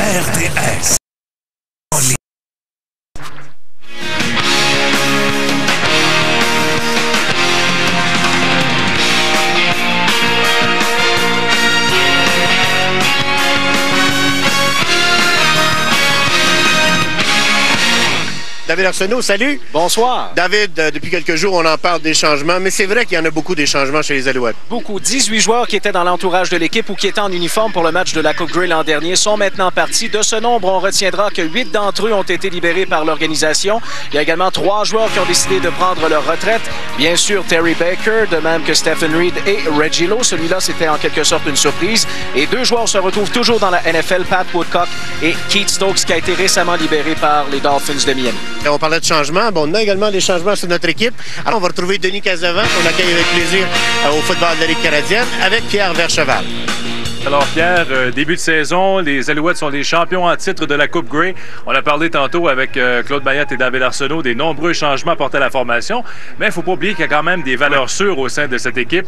RDS. David Arsenault, salut. Bonsoir. David, depuis quelques jours, on en parle des changements, mais c'est vrai qu'il y en a beaucoup des changements chez les Alouettes. Beaucoup. 18 joueurs qui étaient dans l'entourage de l'équipe ou qui étaient en uniforme pour le match de la Coupe Grey l'an dernier sont maintenant partis. De ce nombre, on retiendra que 8 d'entre eux ont été libérés par l'organisation. Il y a également 3 joueurs qui ont décidé de prendre leur retraite. Bien sûr, Terry Baker, de même que Stephen Reed et Reggie Lowe. Celui-là, c'était en quelque sorte une surprise. Et 2 joueurs se retrouvent toujours dans la NFL, Pat Woodcock et Keith Stokes, qui a été récemment libéré par les Dolphins de Miami. Et on parlait de changements. Bon, on a également des changements sur notre équipe. Alors, on va retrouver Denis Casavant, qu'on accueille avec plaisir au football de la Ligue canadienne, avec Pierre Vercheval. Alors Pierre, début de saison, les Alouettes sont les champions en titre de la Coupe Grey. On a parlé tantôt avec Claude Maillotte et David Arsenault des nombreux changements apportés à la formation, mais il ne faut pas oublier qu'il y a quand même des valeurs sûres au sein de cette équipe,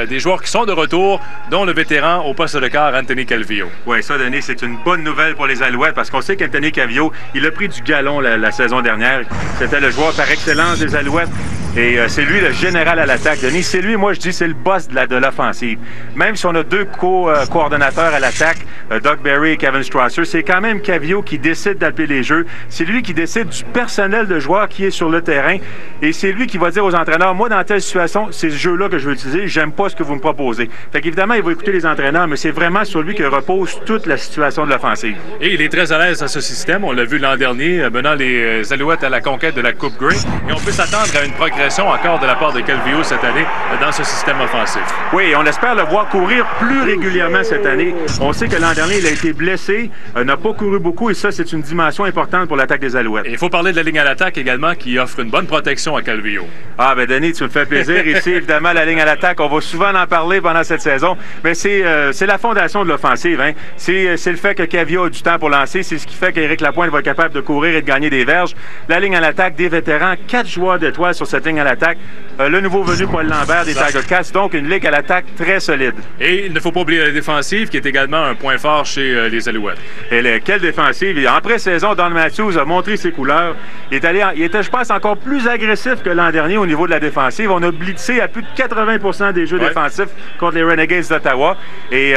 des joueurs qui sont de retour, dont le vétéran au poste de quart, Anthony Calvillo. Oui, ça, Denis, c'est une bonne nouvelle pour les Alouettes parce qu'on sait qu'Anthony Calvillo, il a pris du galon la saison dernière. C'était le joueur par excellence des Alouettes. Et c'est lui le général à l'attaque. Denis, c'est lui, moi je dis, c'est le boss de l'offensive. Même si on a 2 coordonnateurs à l'attaque, Doug Berry et Kevin Strasser, c'est quand même Calvillo qui décide d'appeler les jeux. C'est lui qui décide du personnel de joueurs qui est sur le terrain. Et c'est lui qui va dire aux entraîneurs, moi dans telle situation, c'est ce jeu-là que je veux utiliser, j'aime pas ce que vous me proposez. Fait qu'évidemment, il va écouter les entraîneurs, mais c'est vraiment sur lui que repose toute la situation de l'offensive. Et il est très à l'aise à ce système. On l'a vu l'an dernier, menant les Alouettes à la conquête de la Coupe Grey. Et on peut s'attendre à une progression encore de la part de Calvillo cette année dans ce système offensif. Oui, on espère le voir courir plus régulièrement cette année. On sait que l'an dernier, il a été blessé, n'a pas couru beaucoup et ça, c'est une dimension importante pour l'attaque des Alouettes. Et il faut parler de la ligne à l'attaque également qui offre une bonne protection à Calvillo. Ah, ben Denis, tu me fais plaisir. Ici, évidemment, la ligne à l'attaque, on va souvent en parler pendant cette saison, mais c'est la fondation de l'offensive. Hein? C'est le fait que Calvillo a du temps pour lancer, c'est ce qui fait qu'Éric Lapointe va être capable de courir et de gagner des verges. La ligne à l'attaque, des vétérans, 4 joueurs d'étoiles sur cette ligne à l'attaque. Le nouveau venu Paul Lambert des Tiger Cats, donc une ligue à l'attaque très solide. Et il ne faut pas oublier la défensive qui est également un point fort chez les Alouettes. Et quelle défensive! En pré-saison, Don Matthews a montré ses couleurs. Il était, je pense, encore plus agressif que l'an dernier au niveau de la défensive. On a blitzé à plus de 80% des jeux défensifs contre les Renegades d'Ottawa et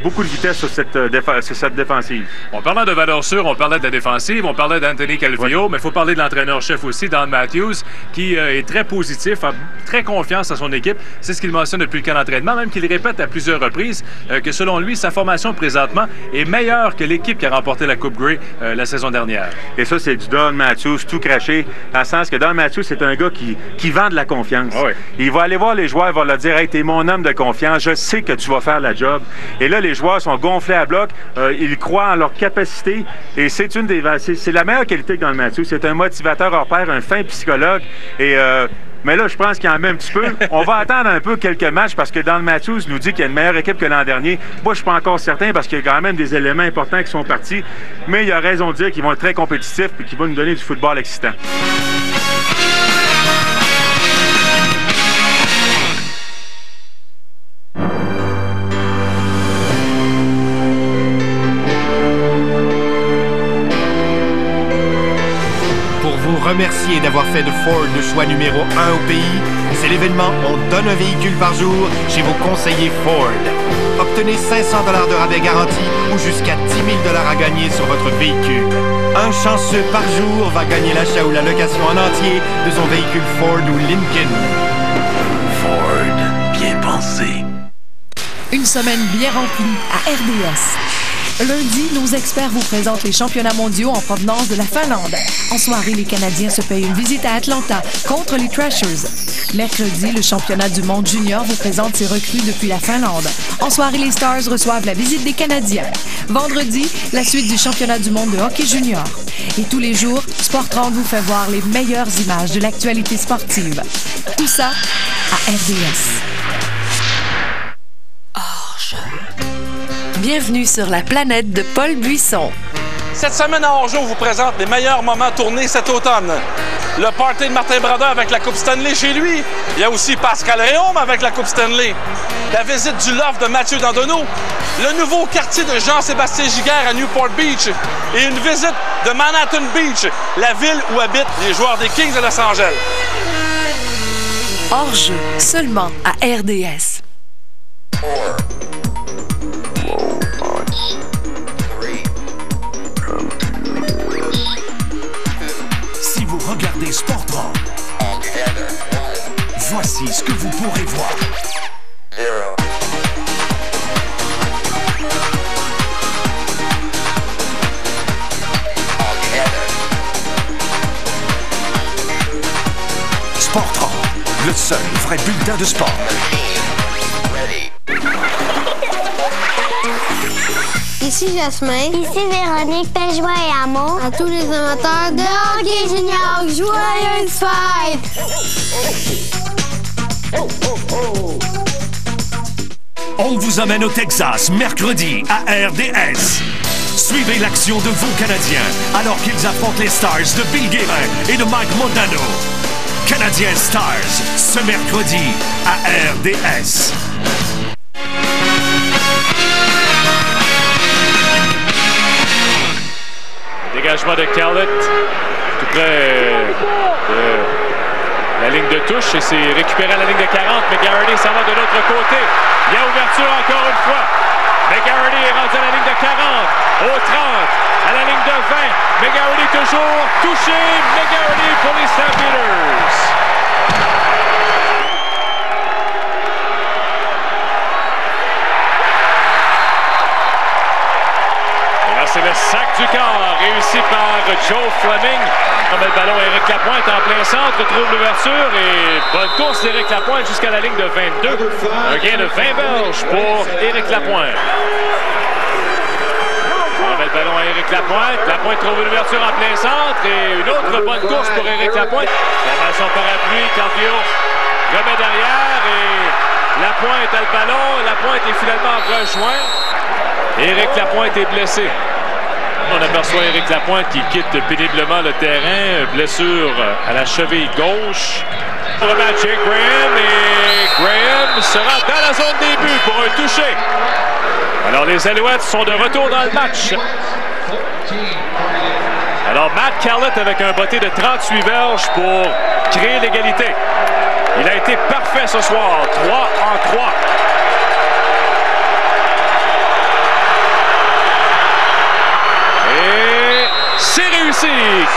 beaucoup de vitesse sur cette défensive. En parlant de valeurs sûres, on parlait de la défensive, on parlait d'Anthony Calvillo, mais il faut parler de l'entraîneur-chef aussi, Don Matthews, qui est très positif, a très confiance à son équipe. C'est ce qu'il mentionne depuis le camp d'entraînement, même qu'il répète à plusieurs reprises que selon lui, sa formation présentement est meilleure que l'équipe qui a remporté la Coupe Grey la saison dernière. Et ça, c'est du Don Matthews tout craché, dans le sens que Don Matthews, c'est un gars qui vend de la confiance. Ah oui. Il va aller voir les joueurs, il va leur dire « Hey, t'es mon homme de confiance, je sais que tu vas faire la job. » Et là, les joueurs sont gonflés à bloc, ils croient en leur capacité et c'est la meilleure qualité que Don Matthews. C'est un motivateur hors pair, un fin psychologue et mais là, je pense qu'il y en a un petit peu. On va attendre un peu quelques matchs parce que Don Matthews nous dit qu'il y a une meilleure équipe que l'an dernier. Moi, je suis pas encore certain parce qu'il y a quand même des éléments importants qui sont partis. Mais il a raison de dire qu'ils vont être très compétitifs et qu'ils vont nous donner du football excitant. Remercier d'avoir fait de Ford le choix numéro 1 au pays. C'est l'événement On donne un véhicule par jour chez vos conseillers Ford. Obtenez 500 $ de rabais garanti ou jusqu'à 10 000 $ à gagner sur votre véhicule. Un chanceux par jour va gagner l'achat ou la location en entier de son véhicule Ford ou Lincoln. Ford, bien pensé. Une semaine bien remplie à RDS. Lundi, nos experts vous présentent les championnats mondiaux en provenance de la Finlande. En soirée, les Canadiens se payent une visite à Atlanta contre les Thrashers. Mercredi, le championnat du monde junior vous présente ses recrues depuis la Finlande. En soirée, les Stars reçoivent la visite des Canadiens. Vendredi, la suite du championnat du monde de hockey junior. Et tous les jours, Sport 30 vous fait voir les meilleures images de l'actualité sportive. Tout ça à RDS. Bienvenue sur la planète de Paul Buisson. Cette semaine à Hors-Jeu, on vous présente les meilleurs moments tournés cet automne. le party de Martin Brodeur avec la Coupe Stanley chez lui. Il y a aussi Pascal Réaume avec la Coupe Stanley. La visite du loft de Mathieu Dandonneau. Le nouveau quartier de Jean-Sébastien Giguère à Newport Beach. Et une visite de Manhattan Beach, la ville où habitent les joueurs des Kings de Los Angeles. Hors-jeu, seulement à RDS. Si vous regardez Sportron, voici ce que vous pourrez voir. Sportron, le seul vrai bulletin de sport. Ici Jasmin. Ici Véronique Péjoie et Amour. À tous les amateurs de hockey junior, joyeuse fête! On vous amène au Texas mercredi à RDS. Suivez l'action de vos Canadiens alors qu'ils affrontent les Stars de Bill Guérin et de Mike Modano. Canadiens Stars, ce mercredi à RDS. Dégagement de Cowlett, tout près de la ligne de touche et c'est récupéré à la ligne de 40. McGarity s'en va de l'autre côté. Il y a ouverture encore une fois. McGarity est rendu à la ligne de 40, au 30, à la ligne de 20. McGarity toujours touché. McGarity pour les Stampeders. C'est le sac du corps réussi par Joe Fleming. Comme le ballon, Éric Lapointe en plein centre trouve l'ouverture et bonne course d'Éric Lapointe jusqu'à la ligne de 22. Un gain de 20 verges pour Éric Lapointe. On met le ballon à Éric Lapointe. Lapointe trouve l'ouverture en plein centre et une autre bonne course pour Éric Lapointe. La son parapluie, Canfio remet derrière et Lapointe a le ballon. Lapointe est finalement rejoint. Éric Lapointe est blessé. On aperçoit Éric Lapointe qui quitte péniblement le terrain. Blessure à la cheville gauche. On remet à Jake Graham et Graham sera dans la zone des buts pour un toucher. Alors les Alouettes sont de retour dans le match. Alors Matt Cowlett avec un botté de 38 verges pour créer l'égalité. Il a été parfait ce soir. 3 en 3. C'est réussi!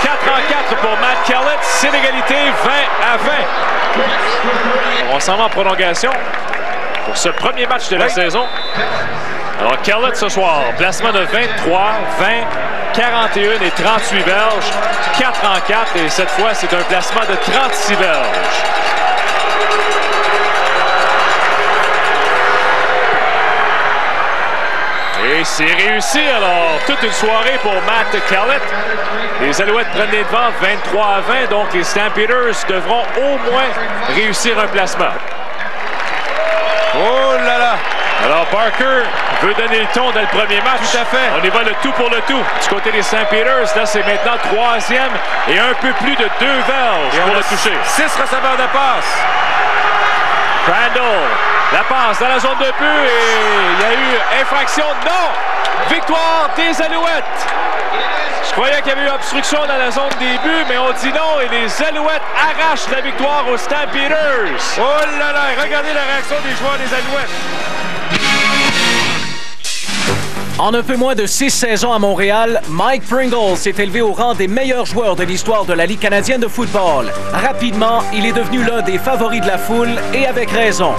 4 en 4 pour Matt Cowlett. C'est l'égalité 20 à 20. On s'en va en prolongation pour ce premier match de la saison. Alors Cowlett ce soir, placement de 23, 20, 41 et 38 verges. 4 en 4 et cette fois c'est un placement de 36 verges. Et c'est réussi, alors, toute une soirée pour Matt Cowlett. Les Alouettes prennent les devants 23 à 20, donc les Stampeders devront au moins réussir un placement. Oh là là! Alors Parker veut donner le ton dans le premier match. Tout à fait. On y va le tout pour le tout. Du côté des Stampeders, là c'est maintenant 3e et un peu plus de 2 verges pour le toucher. 6 receveurs de passe. Crandall, la passe dans la zone de but et il y a eu infraction. Non! Victoire des Alouettes. Je croyais qu'il y avait eu obstruction dans la zone des buts, mais on dit non et les Alouettes arrachent la victoire aux Stampeders. Oh là là, regardez la réaction des joueurs des Alouettes. En un peu moins de 6 saisons à Montréal, Mike Pringle s'est élevé au rang des meilleurs joueurs de l'histoire de la Ligue canadienne de football. Rapidement, il est devenu l'un des favoris de la foule et avec raison.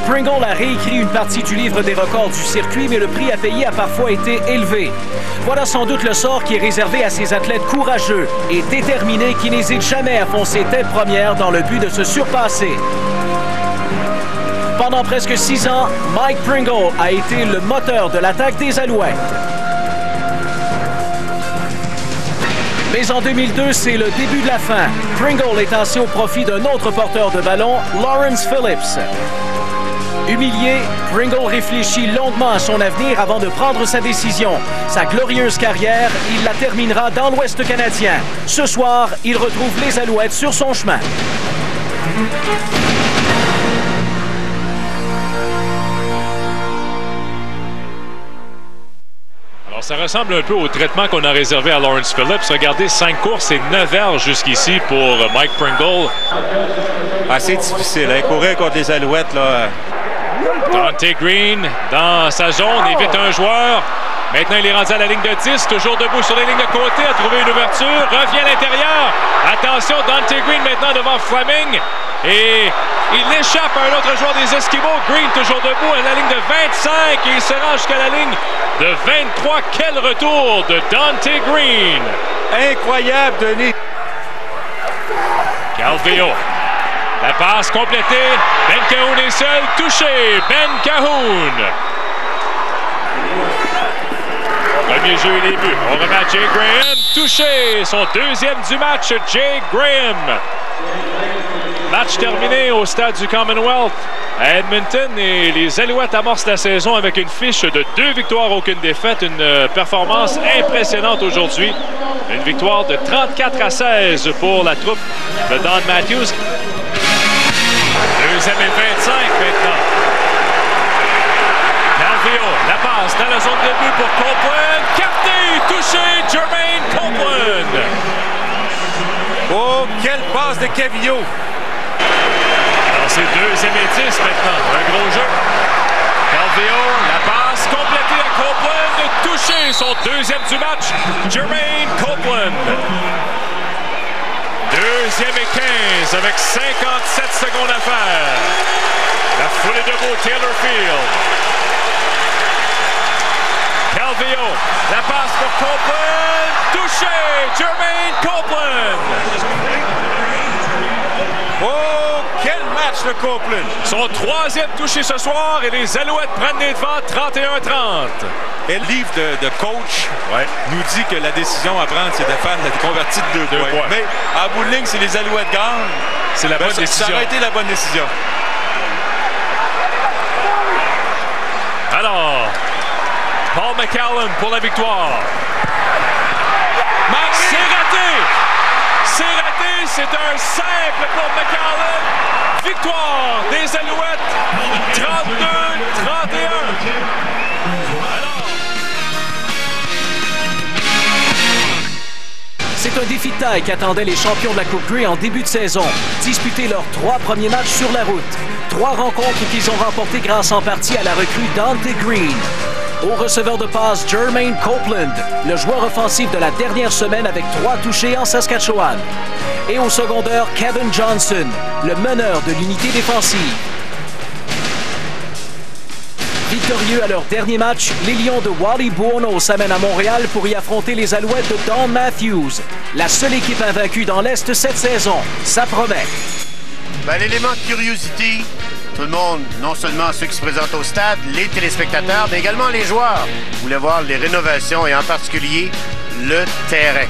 Pringle a réécrit une partie du livre des records du circuit, mais le prix à payer a parfois été élevé. Voilà sans doute le sort qui est réservé à ces athlètes courageux et déterminés qui n'hésitent jamais à foncer tête première dans le but de se surpasser. Pendant presque 6 ans, Mike Pringle a été le moteur de l'attaque des Alouettes. Mais en 2002, c'est le début de la fin. Pringle est tassé au profit d'un autre porteur de ballon, Lawrence Phillips. Humilié, Pringle réfléchit longuement à son avenir avant de prendre sa décision. Sa glorieuse carrière, il la terminera dans l'Ouest canadien. Ce soir, il retrouve les Alouettes sur son chemin. Alors, ça ressemble un peu au traitement qu'on a réservé à Lawrence Phillips. Regardez, 5 courses et 9 verges jusqu'ici pour Mike Pringle. Assez difficile, hein? Courir contre les Alouettes, là. Dante Green dans sa zone, évite un joueur. Maintenant, il est rendu à la ligne de 10, toujours debout sur les lignes de côté, a trouvé une ouverture, revient à l'intérieur. Attention, Dante Green maintenant devant Fleming. Et il échappe à un autre joueur des Esquimaux. Green toujours debout à la ligne de 25 et il se rend jusqu'à la ligne de 23. Quel retour de Dante Green! Incroyable, Denis! Calvillo. La passe complétée. Ben Cahoon est seul. Touché. Ben Cahoon. Premier jeu et les buts. On remet à Jay Graham. Touché. Son deuxième du match, Jay Graham. Match terminé au stade du Commonwealth à Edmonton et les Alouettes amorcent la saison avec une fiche de 2 victoires, aucune défaite. Une performance impressionnante aujourd'hui. Une victoire de 34-16 pour la troupe de Don Matthews. Deuxième et 25 maintenant. Calvillo, la passe dans la zone de but pour Copeland. Capté, touché, Jermaine Copeland. Oh, quelle passe de Calvillo! Alors c'est deuxième et 10 maintenant. Un gros jeu. Calvillo, la passe complétée à Copeland. Touché, son deuxième du match, Jermaine Copeland. Deuxième et 15 avec 57 secondes à faire. La foule est debout, Taylor Field. Calvillo, la passe pour Copeland. Touché, Jermaine Copeland. Oh, quel match de Copeland! Son troisième touché ce soir et les Alouettes prennent les devants 31-30. Et le livre de coach nous dit que la décision à prendre, c'est de faire la convertie de 2 points. Mais en bout de ligne, si les Alouettes gagnent, c'est la bonne décision. Ça aurait été la bonne décision. Alors, Paul McCallum pour la victoire. C'est raté! C'est raté, c'est un simple pour McCallum. Victoire des Alouettes, 32-31. C'est un défi de taille qu'attendaient les champions de la Coupe Grey en début de saison. Disputer leurs 3 premiers matchs sur la route. 3 rencontres qu'ils ont remportées grâce en partie à la recrue Dante Green. Au receveur de passe, Jermaine Copeland, le joueur offensif de la dernière semaine avec 3 touchés en Saskatchewan. Et au secondeur, Kevin Johnson, le meneur de l'unité défensive. Victorieux à leur dernier match, les Lions de Wally Buono s'amènent à Montréal pour y affronter les Alouettes de Don Matthews. La seule équipe invaincue dans l'Est cette saison. Ça promet. L'élément de curiosité, tout le monde, non seulement ceux qui se présentent au stade, les téléspectateurs, mais également les joueurs, voulaient voir les rénovations et en particulier le terrain.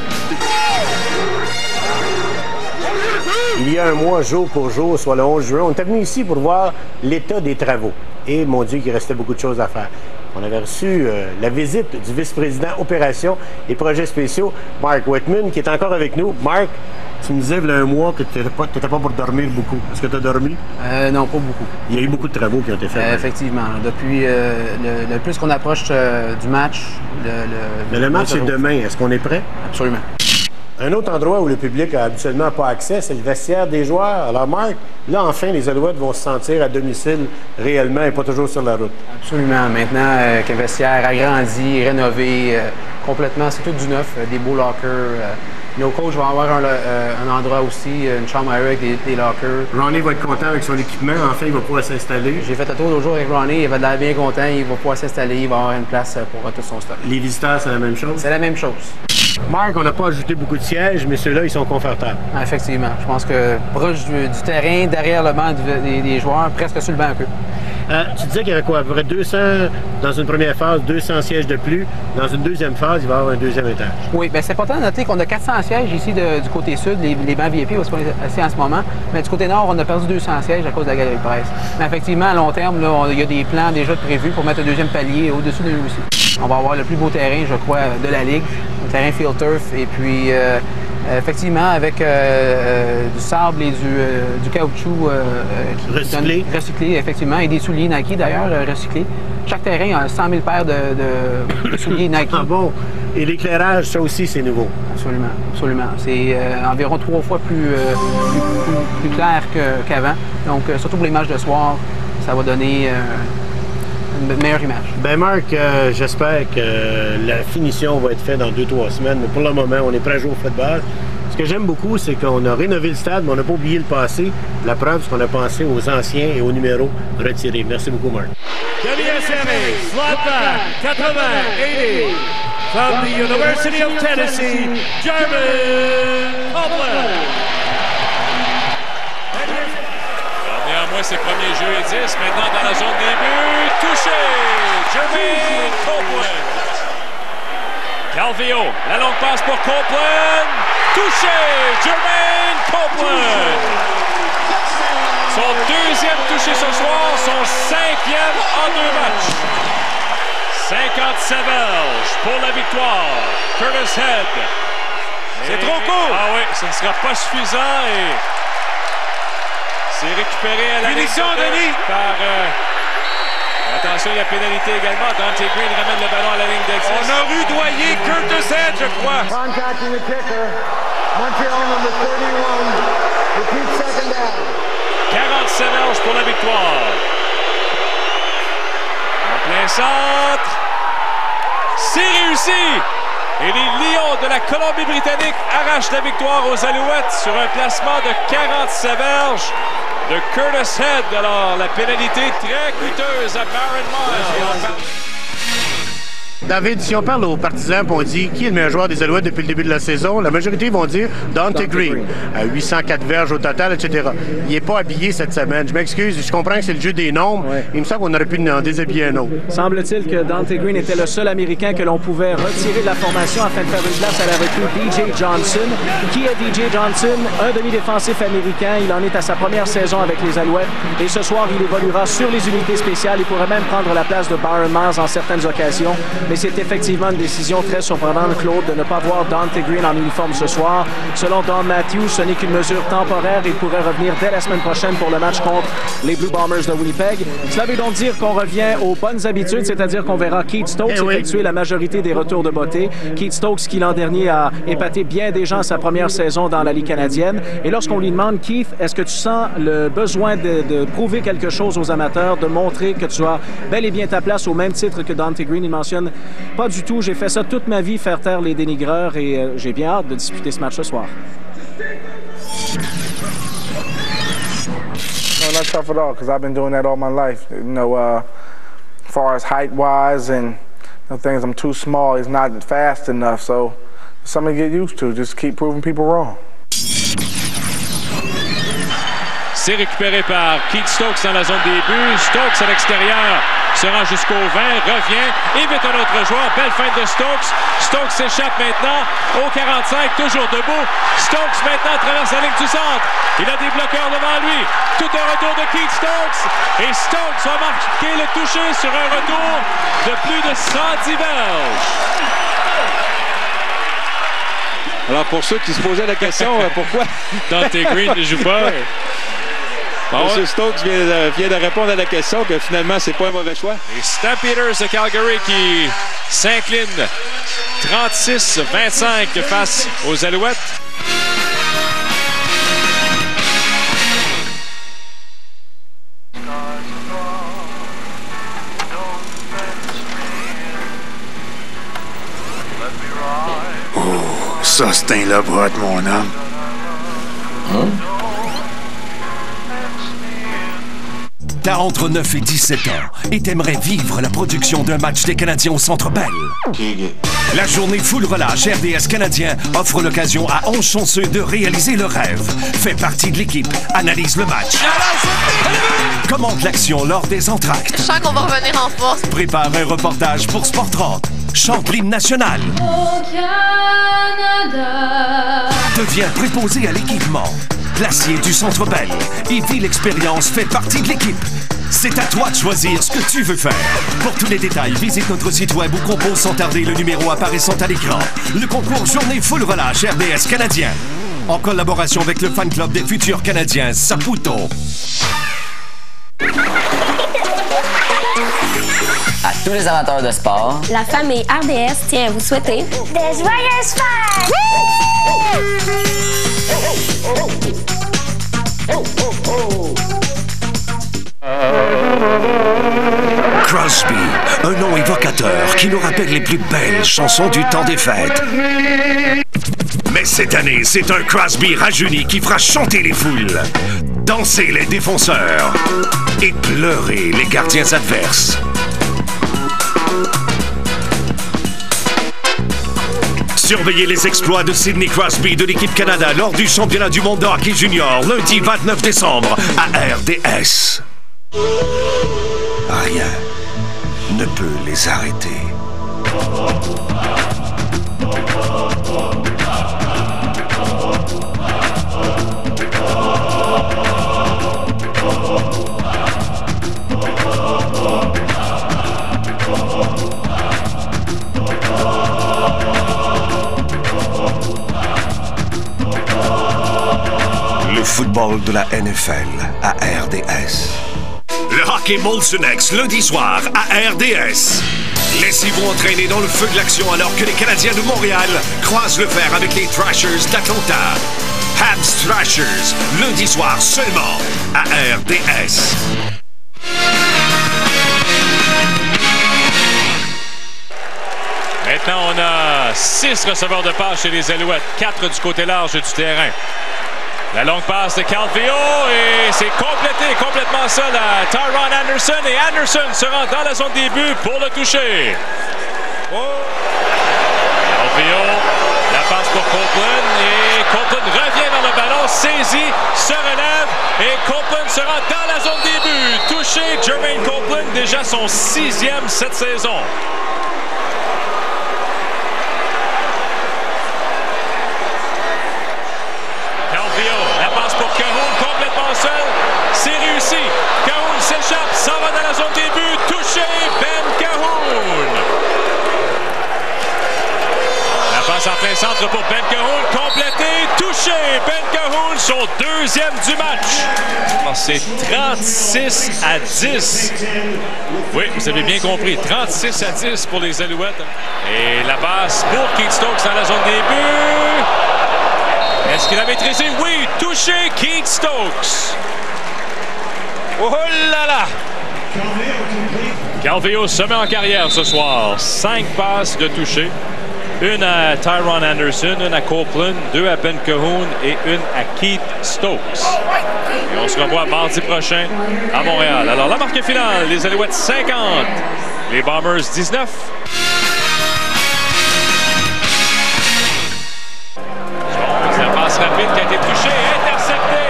Il y a un mois, jour pour jour, soit le 11 juin, on était venu ici pour voir l'état des travaux. Et mon Dieu, qu'il restait beaucoup de choses à faire. On avait reçu la visite du vice-président opérations et projets spéciaux, Mark Whitman, qui est encore avec nous. Mark, tu me disais il y a un mois que tu n'étais pas pour dormir beaucoup. Est-ce que tu as dormi? Non, pas beaucoup. Il y a eu beaucoup de travaux qui ont été faits. Effectivement. Depuis le plus qu'on approche du match... Mais le match est demain. Est-ce qu'on est prêt? Absolument. Un autre endroit où le public n'a habituellement pas accès, c'est le vestiaire des joueurs. Alors, Marc, là, enfin, les Alouettes vont se sentir à domicile réellement et pas toujours sur la route. Absolument. Maintenant que le vestiaire agrandi, rénové, complètement, c'est tout du neuf, des beaux lockers. Nos coachs vont avoir un endroit aussi, une chambre à eux avec des lockers. Ronnie va être content avec son équipement. Enfin, il va pouvoir s'installer. J'ai fait un tour l'autre jour avec Ronnie. Il va être bien content. Il va pouvoir s'installer. Il va avoir une place pour tout son stock. Les visiteurs, c'est la même chose? C'est la même chose. Marc, on n'a pas ajouté beaucoup de sièges, mais ceux-là, ils sont confortables. Effectivement. Je pense que proche du terrain, derrière le banc des joueurs, presque sur le banc un peu. Tu disais qu'il y avait quoi? À peu près 200 dans une première phase, 200 sièges de plus. Dans une deuxième phase, il va y avoir un deuxième étage. Oui, bien c'est important de noter qu'on a 400 sièges ici du côté sud, les bancs VIP, où on est assis en ce moment. Mais du côté nord, on a perdu 200 sièges à cause de la galerie de presse. Mais effectivement, à long terme, là, il y a des plans déjà prévus pour mettre un deuxième palier au-dessus de nous aussi. On va avoir le plus beau terrain, je crois, de la Ligue, un terrain field turf. Et puis, effectivement, avec du sable et du caoutchouc recyclé, effectivement, et des souliers Nike, d'ailleurs, recyclés. Chaque terrain a 100 000 paires de souliers Nike. Ah bon? Et l'éclairage, ça aussi, c'est nouveau? Absolument, absolument. C'est environ 3 fois plus clair qu'avant. Donc, surtout pour les matchs de soir, ça va donner une meilleure image. Ben Marc, j'espère que la finition va être faite dans 2-3 semaines. Mais pour le moment, on est prêt à jouer au football. Ce que j'aime beaucoup, c'est qu'on a rénové le stade, mais on n'a pas oublié le passé. La preuve, c'est qu'on a pensé aux anciens et aux numéros retirés. Merci beaucoup, Marc. WSMA, slot back, 80, 80, from the University of Tennessee, Jermaine Copeland. Néanmoins, ses premiers jeux et 10. Maintenant, dans la zone des buts, touché! Jermaine Copeland. Calvillo, la longue passe pour Copeland. Touché! Jermaine Copeland. Son deuxième touché ce soir, son 5e en 2 matchs. 57 verges pour la victoire. Curtis Head. C'est trop court! Ah oui, ce ne sera pas suffisant et c'est récupéré à la Finition, Denis! Par... attention, il y a pénalité également. Dante Green ramène le ballon à la ligne d'exit. On a rudoyé Curtis Head, je crois. Contacting the kicker. Montreal number 31. Repeat second down. 47 verges pour la victoire. En plein centre. C'est réussi! Et les Lions de la Colombie-Britannique arrachent la victoire aux Alouettes sur un placement de 47 verges de Curtis Head. Alors, la pénalité très coûteuse à Baron Miles. David, si on parle aux partisans et on dit qui est le meilleur joueur des Alouettes depuis le début de la saison, la majorité vont dire Dante Green, à 804 verges au total, etc. Il n'est pas habillé cette semaine. Je m'excuse, je comprends que c'est le jeu des nombres. Ouais. Il me semble qu'on aurait pu en déshabiller un autre. Semble-t-il que Dante Green était le seul Américain que l'on pouvait retirer de la formation afin de faire une place à la recrue DJ Johnson. Qui est DJ Johnson? Un demi-défensif américain. Il en est à sa première saison avec les Alouettes. Et ce soir, il évoluera sur les unités spéciales. Il pourrait même prendre la place de Baron Miles en certaines occasions. Mais c'est effectivement une décision très surprenante, Claude, de ne pas voir Dante Green en uniforme ce soir. Selon Don Matthews, ce n'est qu'une mesure temporaire. Il pourrait revenir dès la semaine prochaine pour le match contre les Blue Bombers de Winnipeg. Cela veut donc dire qu'on revient aux bonnes habitudes, c'est-à-dire qu'on verra Keith Stokes effectuer la majorité des retours de beauté. Keith Stokes qui l'an dernier a épaté bien des gens sa première saison dans la Ligue canadienne. Et lorsqu'on lui demande, Keith, est-ce que tu sens le besoin de prouver quelque chose aux amateurs, de montrer que tu as bel et bien ta place au même titre que Dante Green, il mentionne pas du tout. J'ai fait ça toute ma vie, faire taire les dénigreurs, et j'ai bien hâte de disputer ce match ce soir. No, not tough at all, because I've been doing that all my life. You know, as far as height-wise and things, I'm too small. He's not fast enough, so it's something to get used to. Just keep proving people wrong. C'est récupéré par Keith Stokes dans la zone des buts. Stokes à l'extérieur se rend jusqu'au 20, revient, évite un autre joueur. Belle feinte de Stokes. Stokes s'échappe maintenant au 45, toujours debout. Stokes maintenant traverse la ligne du centre. Il a des bloqueurs devant lui. Tout un retour de Keith Stokes. Et Stokes va marquer le toucher sur un retour de plus de 110 verges. Alors pour ceux qui se posaient la question, pourquoi Dante Green ne joue pas? M. Stokes vient de répondre à la question que finalement, c'est pas un mauvais choix. Les Stampeders de Calgary qui s'inclinent 36-25 face aux Alouettes. Oh, ça c'est un lobot, mon homme. Hein? T'as entre 9 et 17 ans et t'aimerais vivre la production d'un match des Canadiens au Centre Bell. La journée full relâche RDS Canadien offre l'occasion à 11 chanceux de réaliser leur rêve. Fais partie de l'équipe, analyse le match. Commente l'action lors des entr'actes. Je sens qu'on va revenir en force. Prépare un reportage pour Sport 30. Chante l'hymne national. Au Canada. Deviens préposé à l'équipement. Glacier du Centre Bell et vis l'expérience, fait partie de l'équipe. C'est à toi de choisir ce que tu veux faire. Pour tous les détails, visite notre site web ou compose sans tarder le numéro apparaissant à l'écran. Le concours Journée Full Relâche RDS Canadien. En collaboration avec le fan club des futurs Canadiens, Saputo. À tous les amateurs de sport, La famille RDS tient à vous souhaiter des joyeuses fêtes! Crosby, un nom évocateur qui nous rappelle les plus belles chansons du temps des fêtes. Mais cette année, c'est un Crosby rajeuni qui fera chanter les foules, danser les défenseurs et pleurer les gardiens adverses. Surveillez les exploits de Sidney Crosby de l'équipe Canada lors du championnat du monde de hockey junior lundi 29 décembre à RDS. Rien ne peut les arrêter. Le football de la NFL à RDS. Le hockey Molson X lundi soir à RDS. Laissez-vous entraîner dans le feu de l'action alors que les Canadiens de Montréal croisent le fer avec les Thrashers d'Atlanta. Habs Thrashers, lundi soir seulement à RDS. Maintenant, on a 6 receveurs de passe chez les Alouettes, 4 du côté large du terrain. La longue passe de Calvillo et c'est complété complètement seul à Tyron Anderson et Anderson se rend dans la zone des buts pour le toucher. Calvillo, la passe pour Copeland et Copeland revient dans le ballon, saisit, se relève et Copeland se rend dans la zone des buts. Touché, Jermaine Copeland, déjà son 6e cette saison. C'est réussi. Cahoon s'échappe, s'en va dans la zone des buts. Touché, Ben Cahoon. La passe en plein centre pour Ben Cahoon. Complété, touché. Ben Cahoon, son 2e du match. C'est 36-10. Oui, vous avez bien compris. 36-10 pour les Alouettes. Et la passe pour Keith Stokes dans la zone des buts. Est-ce qu'il a maîtrisé? Oui, touché, Keith Stokes. Oh là là! Calvillo se met en carrière ce soir. 5 passes de toucher. Une à Tyron Anderson, une à Copeland, 2 à Ben Cahoon et une à Keith Stokes. Et on se revoit mardi prochain à Montréal. Alors la marque finale, les Alouettes 50, les Bombers 19. La passe rapide qui a été touchée, interceptée.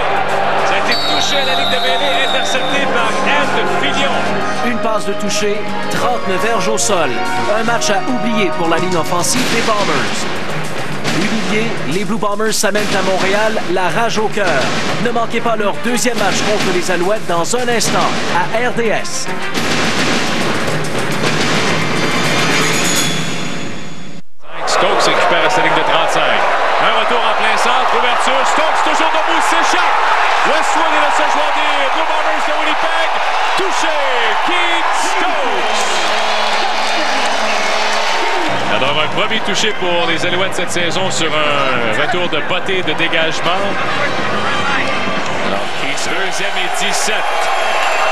Ça a été touché à la ligne de mêlée, intercepté par Ed Fillion. Une passe de toucher, 39 verges au sol. Un match à oublier pour la ligne offensive des Bombers. Humiliés, les Blue Bombers s'amènent à Montréal, la rage au cœur. Ne manquez pas leur 2e match contre les Alouettes dans un instant à RDS. Stokes récupère à sa ligne de 35. Un retour en plein centre, ouverture. Stokes toujours debout, s'échappe. Westwood est le seul joueur des Blue Bombers de Winnipeg. Touché, Keith Stokes. Alors un premier touché pour les Alouettes cette saison sur un retour de bottée de dégagement. Alors Keith, 2e et 17.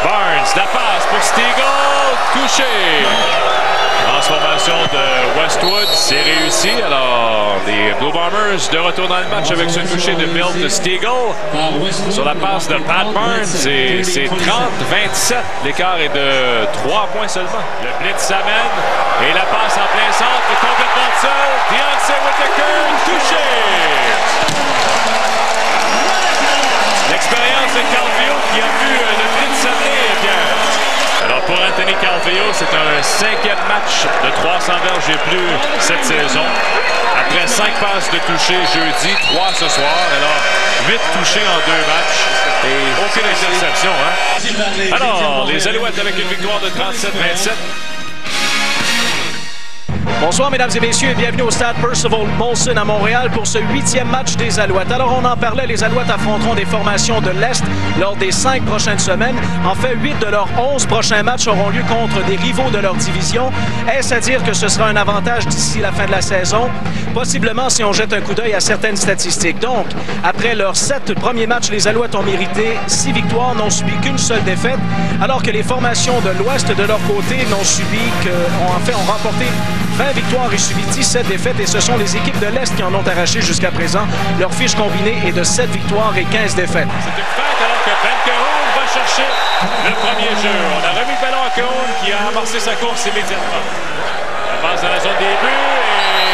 Barnes, la passe pour Stegall, touché. Transformation de Westwood, c'est réussi. Alors, les Blue Bombers de retour dans le match avec ce toucher de Milt Stegall. Sur la passe de Pat Burns, c'est 30-27. L'écart est de 3 points seulement. Le blitz s'amène et la passe en plein centre, complètement seul. Deontay Whittaker, touché! L'expérience de Calvillo qui a vu le blitz s'amener, Pierre. Alors pour Anthony Calvillo, c'est un 5e match de 300 verges et plus cette saison. Après 5 passes de toucher jeudi, 3 ce soir. Alors 8 touchés en 2 matchs et aucune interception. Hein? Alors les Alouettes avec une victoire de 37-27. Bonsoir, mesdames et messieurs, et bienvenue au stade Percival Molson à Montréal pour ce 8e match des Alouettes. Alors, on en parlait, les Alouettes affronteront des formations de l'Est lors des 5 prochaines semaines. En fait, 8 de leurs 11 prochains matchs auront lieu contre des rivaux de leur division. Est-ce à dire que ce sera un avantage d'ici la fin de la saison? Possiblement si on jette un coup d'œil à certaines statistiques. Donc, après leurs 7 premiers matchs, les Alouettes ont mérité 6 victoires, n'ont subi qu'une seule défaite, alors que les formations de l'Ouest, de leur côté, ont remporté 20 victoires et subi 17 défaites, et ce sont les équipes de l'Est qui en ont arraché jusqu'à présent. Leur fiche combinée est de 7 victoires et 15 défaites. C'est une fête alors que Ben Cahoon va chercher le premier jeu. On a remis le ballon à Cahoon qui a amorcé sa course immédiatement. La passe dans la zone des buts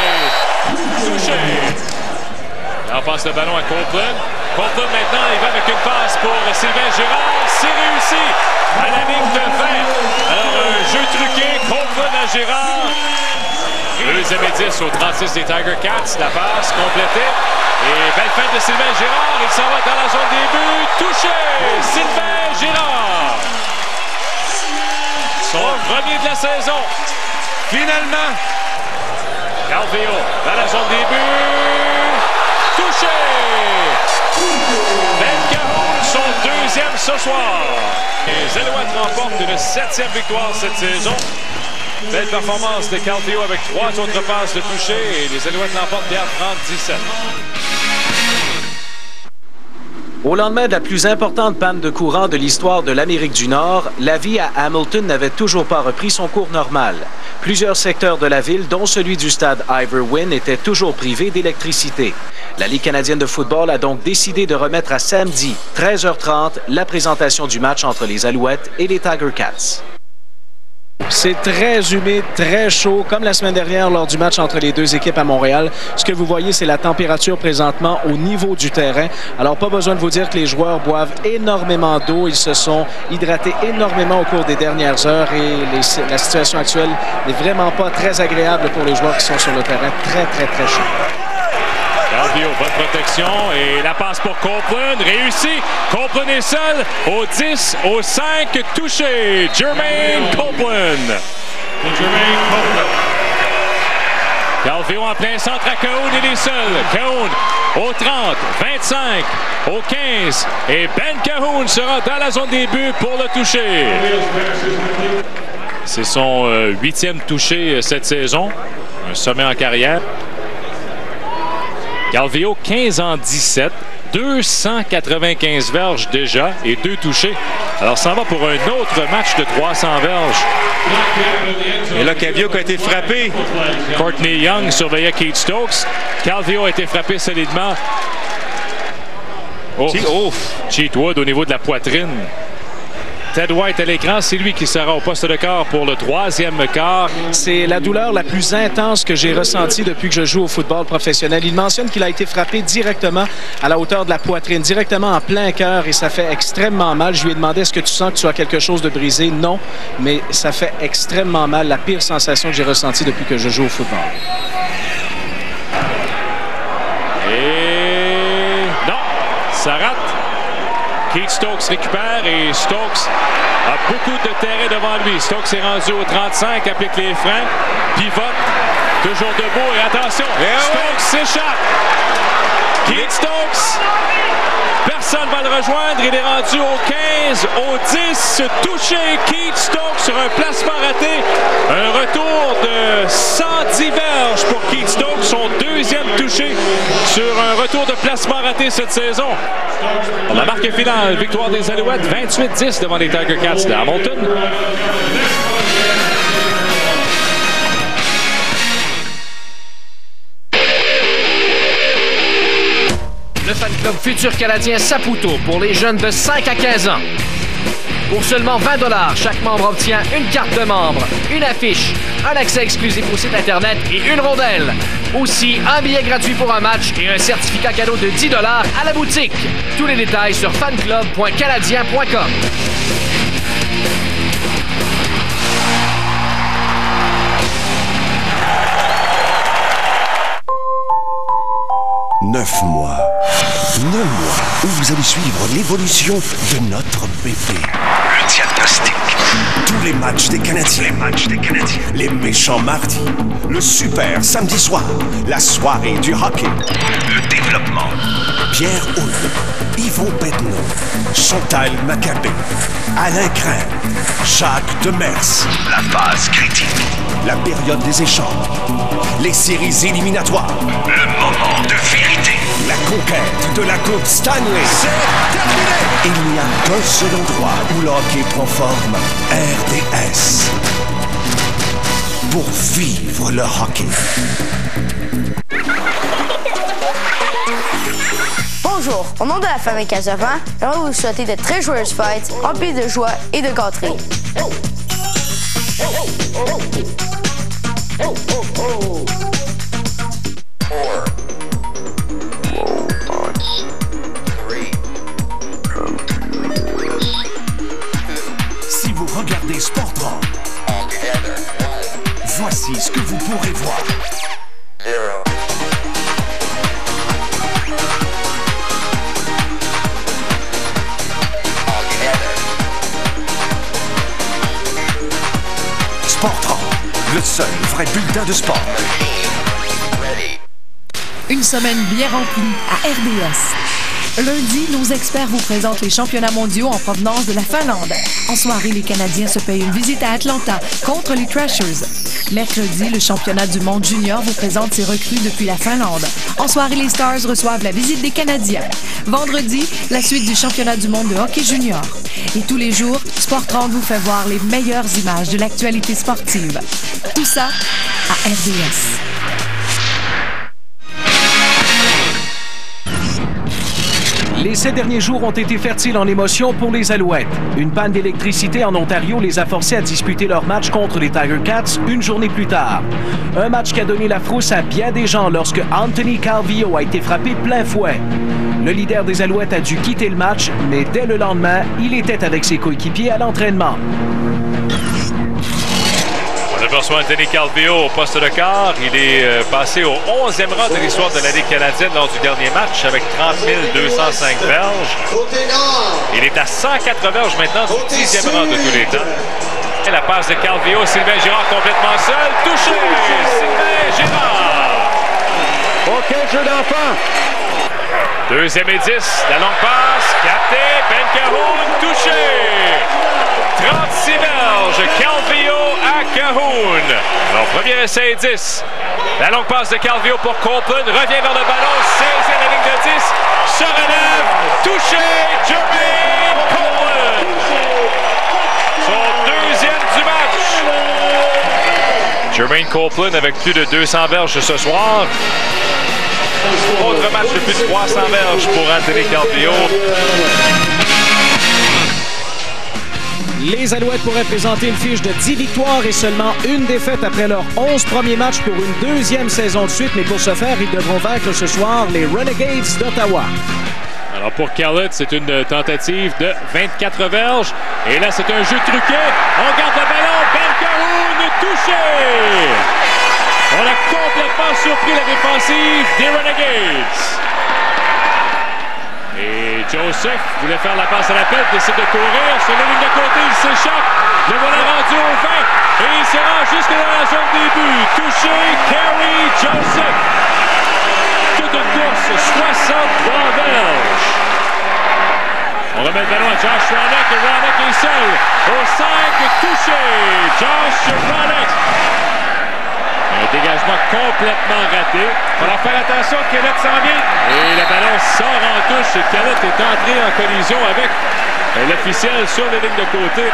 et touché. On passe le ballon à Copeland. Copeland maintenant, il va avec une passe pour Sylvain Girard. C'est réussi à la ligne de 20. Alors un jeu truqué, Copeland à Girard. 2e et 10 au 36 des Tiger Cats. La passe complétée. Et belle fête de Sylvain Girard. Il s'en va dans la zone des buts. Touché! Sylvain Girard. Son premier de la saison. Finalement. Calvillo dans la zone des buts. Touché! Ben Cahoon, son 2e ce soir. Les Alouettes remportent une 7e victoire cette saison. Belle performance de Calvillo avec 3 autres passes de toucher et les Alouettes l'emportent bien 30-17. Au lendemain de la plus importante panne de courant de l'histoire de l'Amérique du Nord, la vie à Hamilton n'avait toujours pas repris son cours normal. Plusieurs secteurs de la ville, dont celui du stade Ivor Wynne, étaient toujours privés d'électricité. La Ligue canadienne de football a donc décidé de remettre à samedi, 13h30, la présentation du match entre les Alouettes et les Tiger Cats. C'est très humide, très chaud, comme la semaine dernière lors du match entre les deux équipes à Montréal. Ce que vous voyez, c'est la température présentement au niveau du terrain. Alors, pas besoin de vous dire que les joueurs boivent énormément d'eau. Ils se sont hydratés énormément au cours des dernières heures et la situation actuelle n'est vraiment pas très agréable pour les joueurs qui sont sur le terrain. Très, très, très chaud. Calvillo, bonne protection et la passe pour Copeland, réussi. Copeland est seul au 10, au 5, touché. Jermaine Copeland. Calvillo en plein centre à Cahoon, il est seul. Cahoon au 30, 25, au 15 et Ben Cahoon sera dans la zone des buts pour le toucher. C'est son 8e touché cette saison, un sommet en carrière. Calvillo, 15 en 17, 295 verges déjà et 2 touchés. Alors, ça va pour un autre match de 300 verges. Et là, Calvillo a été frappé. Courtney Young surveillait Keith Stokes. Calvillo a été frappé solidement. Cheatwood au niveau de la poitrine. Ted White à l'écran, c'est lui qui sera au poste de quart pour le 3e quart. C'est la douleur la plus intense que j'ai ressentie depuis que je joue au football professionnel. Il mentionne qu'il a été frappé directement à la hauteur de la poitrine, directement en plein cœur, et ça fait extrêmement mal. Je lui ai demandé, est-ce que tu sens que tu as quelque chose de brisé? Non, mais ça fait extrêmement mal, la pire sensation que j'ai ressentie depuis que je joue au football. Et non, ça rate. Keith Stokes récupère et Stokes a beaucoup de terrain devant lui. Stokes est rendu au 35, applique les freins, pivote, toujours debout et attention, Stokes s'échappe. Keith Stokes, personne ne va le rejoindre, il est rendu au 15, au 10, touché. Keith Stokes sur un placement raté, un retour de 110 verges pour Keith Stokes, son 2e touché sur un retour de placement raté cette saison. La marque finale, victoire des Alouettes, 28-10 devant les Tiger Cats de Hamilton. Club Futur Canadien Saputo pour les jeunes de 5 à 15 ans. Pour seulement 20 $, chaque membre obtient une carte de membre, une affiche, un accès exclusif au site Internet et une rondelle. Aussi, un billet gratuit pour un match et un certificat cadeau de 10 $ à la boutique. Tous les détails sur fanclub.canadien.com. Neuf mois où vous allez suivre l'évolution de notre bébé. Le diagnostic. Tous les matchs des Canadiens. Les méchants mardis. Le super samedi soir. La soirée du hockey. Le développement. Pierre Houle, Yvon Bednaud, Chantal Maccabé, Alain Crème, Jacques Demers. La phase critique. La période des échanges. Les séries éliminatoires. Le moment de vérité. La conquête de la Coupe Stanley. C'est terminé! Il n'y a qu'un seul endroit où le hockey prend forme. RDS. Pour vivre le hockey. Bonjour, au nom de la famille Casavant, j'aimerais vous souhaiter de très joyeuses fêtes, remplies de joie et de gâteries. Si vous regardez Sportron, voici ce que vous pourrez voir. Sportron, le seul vrai bulletin de sport. Une semaine bien remplie à RDS. Lundi, nos experts vous présentent les championnats mondiaux en provenance de la Finlande. En soirée, les Canadiens se payent une visite à Atlanta contre les Thrashers. Mercredi, le championnat du monde junior vous présente ses recrues depuis la Finlande. En soirée, les Stars reçoivent la visite des Canadiens. Vendredi, la suite du championnat du monde de hockey junior. Et tous les jours, Sportron vous fait voir les meilleures images de l'actualité sportive. Tout ça à RDS. Les 7 derniers jours ont été fertiles en émotions pour les Alouettes. Une panne d'électricité en Ontario les a forcés à disputer leur match contre les Tiger Cats une journée plus tard. Un match qui a donné la frousse à bien des gens lorsque Anthony Calvillo a été frappé plein fouet. Le leader des Alouettes a dû quitter le match, mais dès le lendemain, il était avec ses coéquipiers à l'entraînement. On aperçoit Anthony Calvillo au poste de quart. Il est passé au 11e rang de l'histoire de la Ligue canadienne lors du dernier match avec 30 205 verges. Il est à 104 verges maintenant du 10e rang de tous les temps. Et la passe de Calvillo, Sylvain Girard complètement seul. Touché! Sylvain Girard! OK, jeu d'enfant. 2e et 10. La longue passe. Capté. Ben Cahoon. Touché! 36 verges. Calvillo à Cahoon. Alors, premier essai et 10. La longue passe de Calvillo pour Copeland. Revient vers le ballon. Saisit la ligne de 10. Se relève. Touché. Jermaine Copeland. Son deuxième du match. Jermaine Copeland avec plus de 200 verges ce soir. Autre match de plus de 300 verges pour Anthony Calvillo. Les Alouettes pourraient présenter une fiche de 10 victoires et seulement une défaite après leurs 11 premiers matchs pour une deuxième saison de suite. Mais pour ce faire, ils devront vaincre ce soir les Renegades d'Ottawa. Alors pour Kellett, c'est une tentative de 24 verges. Et là, c'est un jeu truqué. On garde le ballon. Ben Cahoon touché. On a complètement surpris la défensive des Renegades. Et Joseph voulait faire la passe à la pelle, décide de courir. Sur la ligne de côté, il s'échappe. Le voilà rendu au 20. Et il se rend jusque dans la zone des buts. Touché, Carey Joseph. Toute une course, 63 verges. On remet le ballon à Josh Roenick. Et Roenick est seul. Au 5, touché. Josh Roenick. Un dégagement complètement raté. Il faudra faire attention, Kellett s'en vient. Et le ballon sort en touche. Et Kellett est entré en collision avec l'officiel sur les lignes de côté.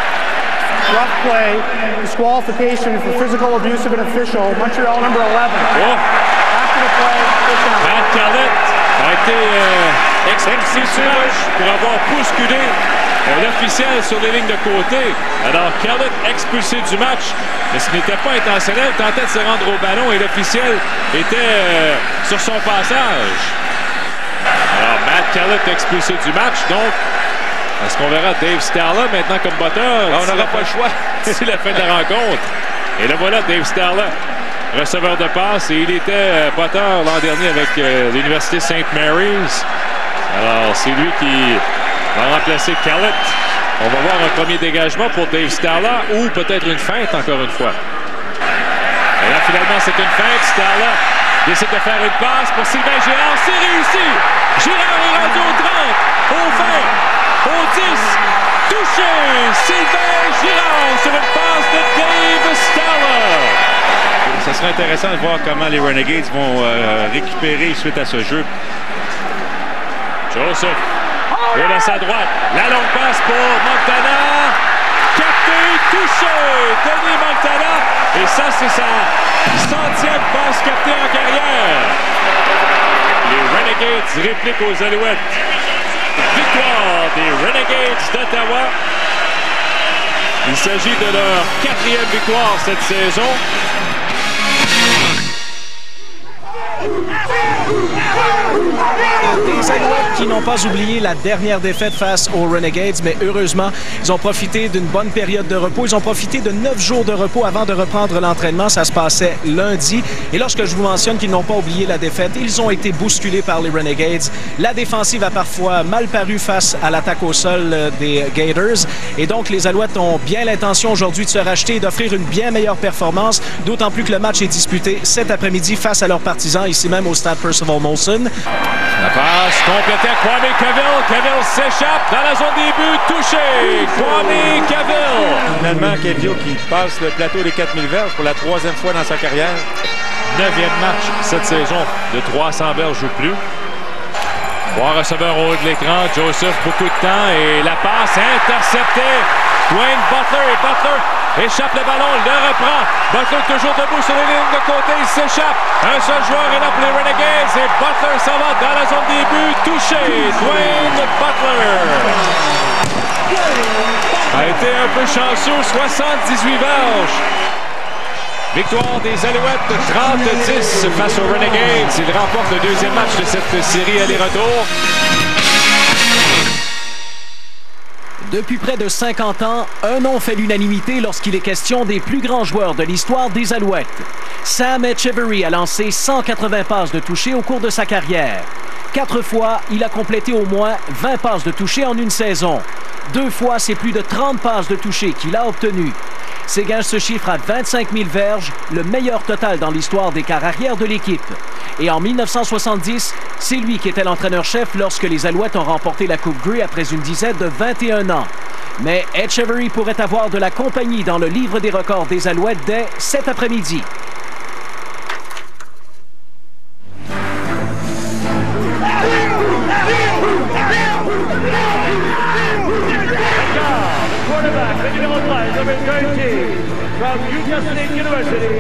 Rough play, disqualification for physical abuse of an official, Montreal number 11. Oh. After the play, Matt Kellett a a été expulsé du match pour avoir bousculé l'officiel sur les lignes de côté. Alors, Kellett expulsé du match, mais ce n'était pas intentionnel. Il tentait de se rendre au ballon et l'officiel était sur son passage. Alors, Matt Kellett expulsé du match. Donc, est-ce qu'on verra Dave Stala maintenant comme batteur? On n'aura pas le choix d'ici la fin de la rencontre. Et le voilà, Dave Stala, receveur de passe. Et il était batteur l'an dernier avec l'Université St. Mary's. Alors, c'est lui qui va remplacer Kellett. On va voir un premier dégagement pour Dave Stala ou peut-être une feinte encore une fois. Et là, finalement, c'est une feinte. Stala décide de faire une passe pour Sylvain Girard. C'est réussi! Girard est rendu au 30, au 20, au 10. Touché! Sylvain Girard sur une passe de Dave Stala. Ça serait intéressant de voir comment les Renegades vont récupérer suite à ce jeu. Joseph, il à sa droite. La longue passe pour Montana. Capté, touché. Denis Montana. Et ça, c'est sa 100e passe captée en carrière. Les Renegades répliquent aux Alouettes. Victoire des Renegades d'Ottawa. Il s'agit de leur 4e victoire cette saison. Des Alouettes qui n'ont pas oublié la dernière défaite face aux Renegades, mais heureusement, ils ont profité d'une bonne période de repos. Ils ont profité de 9 jours de repos avant de reprendre l'entraînement. Ça se passait lundi. Et lorsque je vous mentionne qu'ils n'ont pas oublié la défaite, ils ont été bousculés par les Renegades. La défensive a parfois mal paru face à l'attaque au sol des Gators. Et donc, les Alouettes ont bien l'intention aujourd'hui de se racheter et d'offrir une bien meilleure performance, d'autant plus que le match est disputé cet après-midi face à leurs partisans, ici même au stade Percival Molson. La passe complétée à Kwame Cavill. Cavill s'échappe dans la zone des buts. Touché. Kwame Cavill. Finalement, Cavill qui passe le plateau des 4000 verges pour la 3e fois dans sa carrière. 9e match cette saison de 300 verges ou plus. 3 receveurs au haut de l'écran. Joseph, beaucoup de temps. Et la passe interceptée. Dwayne Butler. Et Butler échappe le ballon, le reprend. Butler toujours debout sur les lignes de côté, il s'échappe. Un seul joueur est là pour les Renegades et Butler s'en va dans la zone des buts. Touché, Dwayne Butler a été un peu chanceux, 78 verges. Victoire des Alouettes, 30-10 face aux Renegades. Ils remportent le 2e match de cette série aller-retour. Depuis près de 50 ans, un nom fait l'unanimité lorsqu'il est question des plus grands joueurs de l'histoire des Alouettes. Sam Etcheverry a lancé 180 passes de toucher au cours de sa carrière. 4 fois, il a complété au moins 20 passes de toucher en une saison. 2 fois, c'est plus de 30 passes de toucher qu'il a obtenues. Ses gains se chiffrent à 25 000 verges, le meilleur total dans l'histoire des quarts arrière de l'équipe. Et en 1970, c'est lui qui était l'entraîneur-chef lorsque les Alouettes ont remporté la Coupe Grey après une dizaine de 21 ans. Mais Etcheverry pourrait avoir de la compagnie dans le livre des records des Alouettes dès cet après-midi. From Utah State University,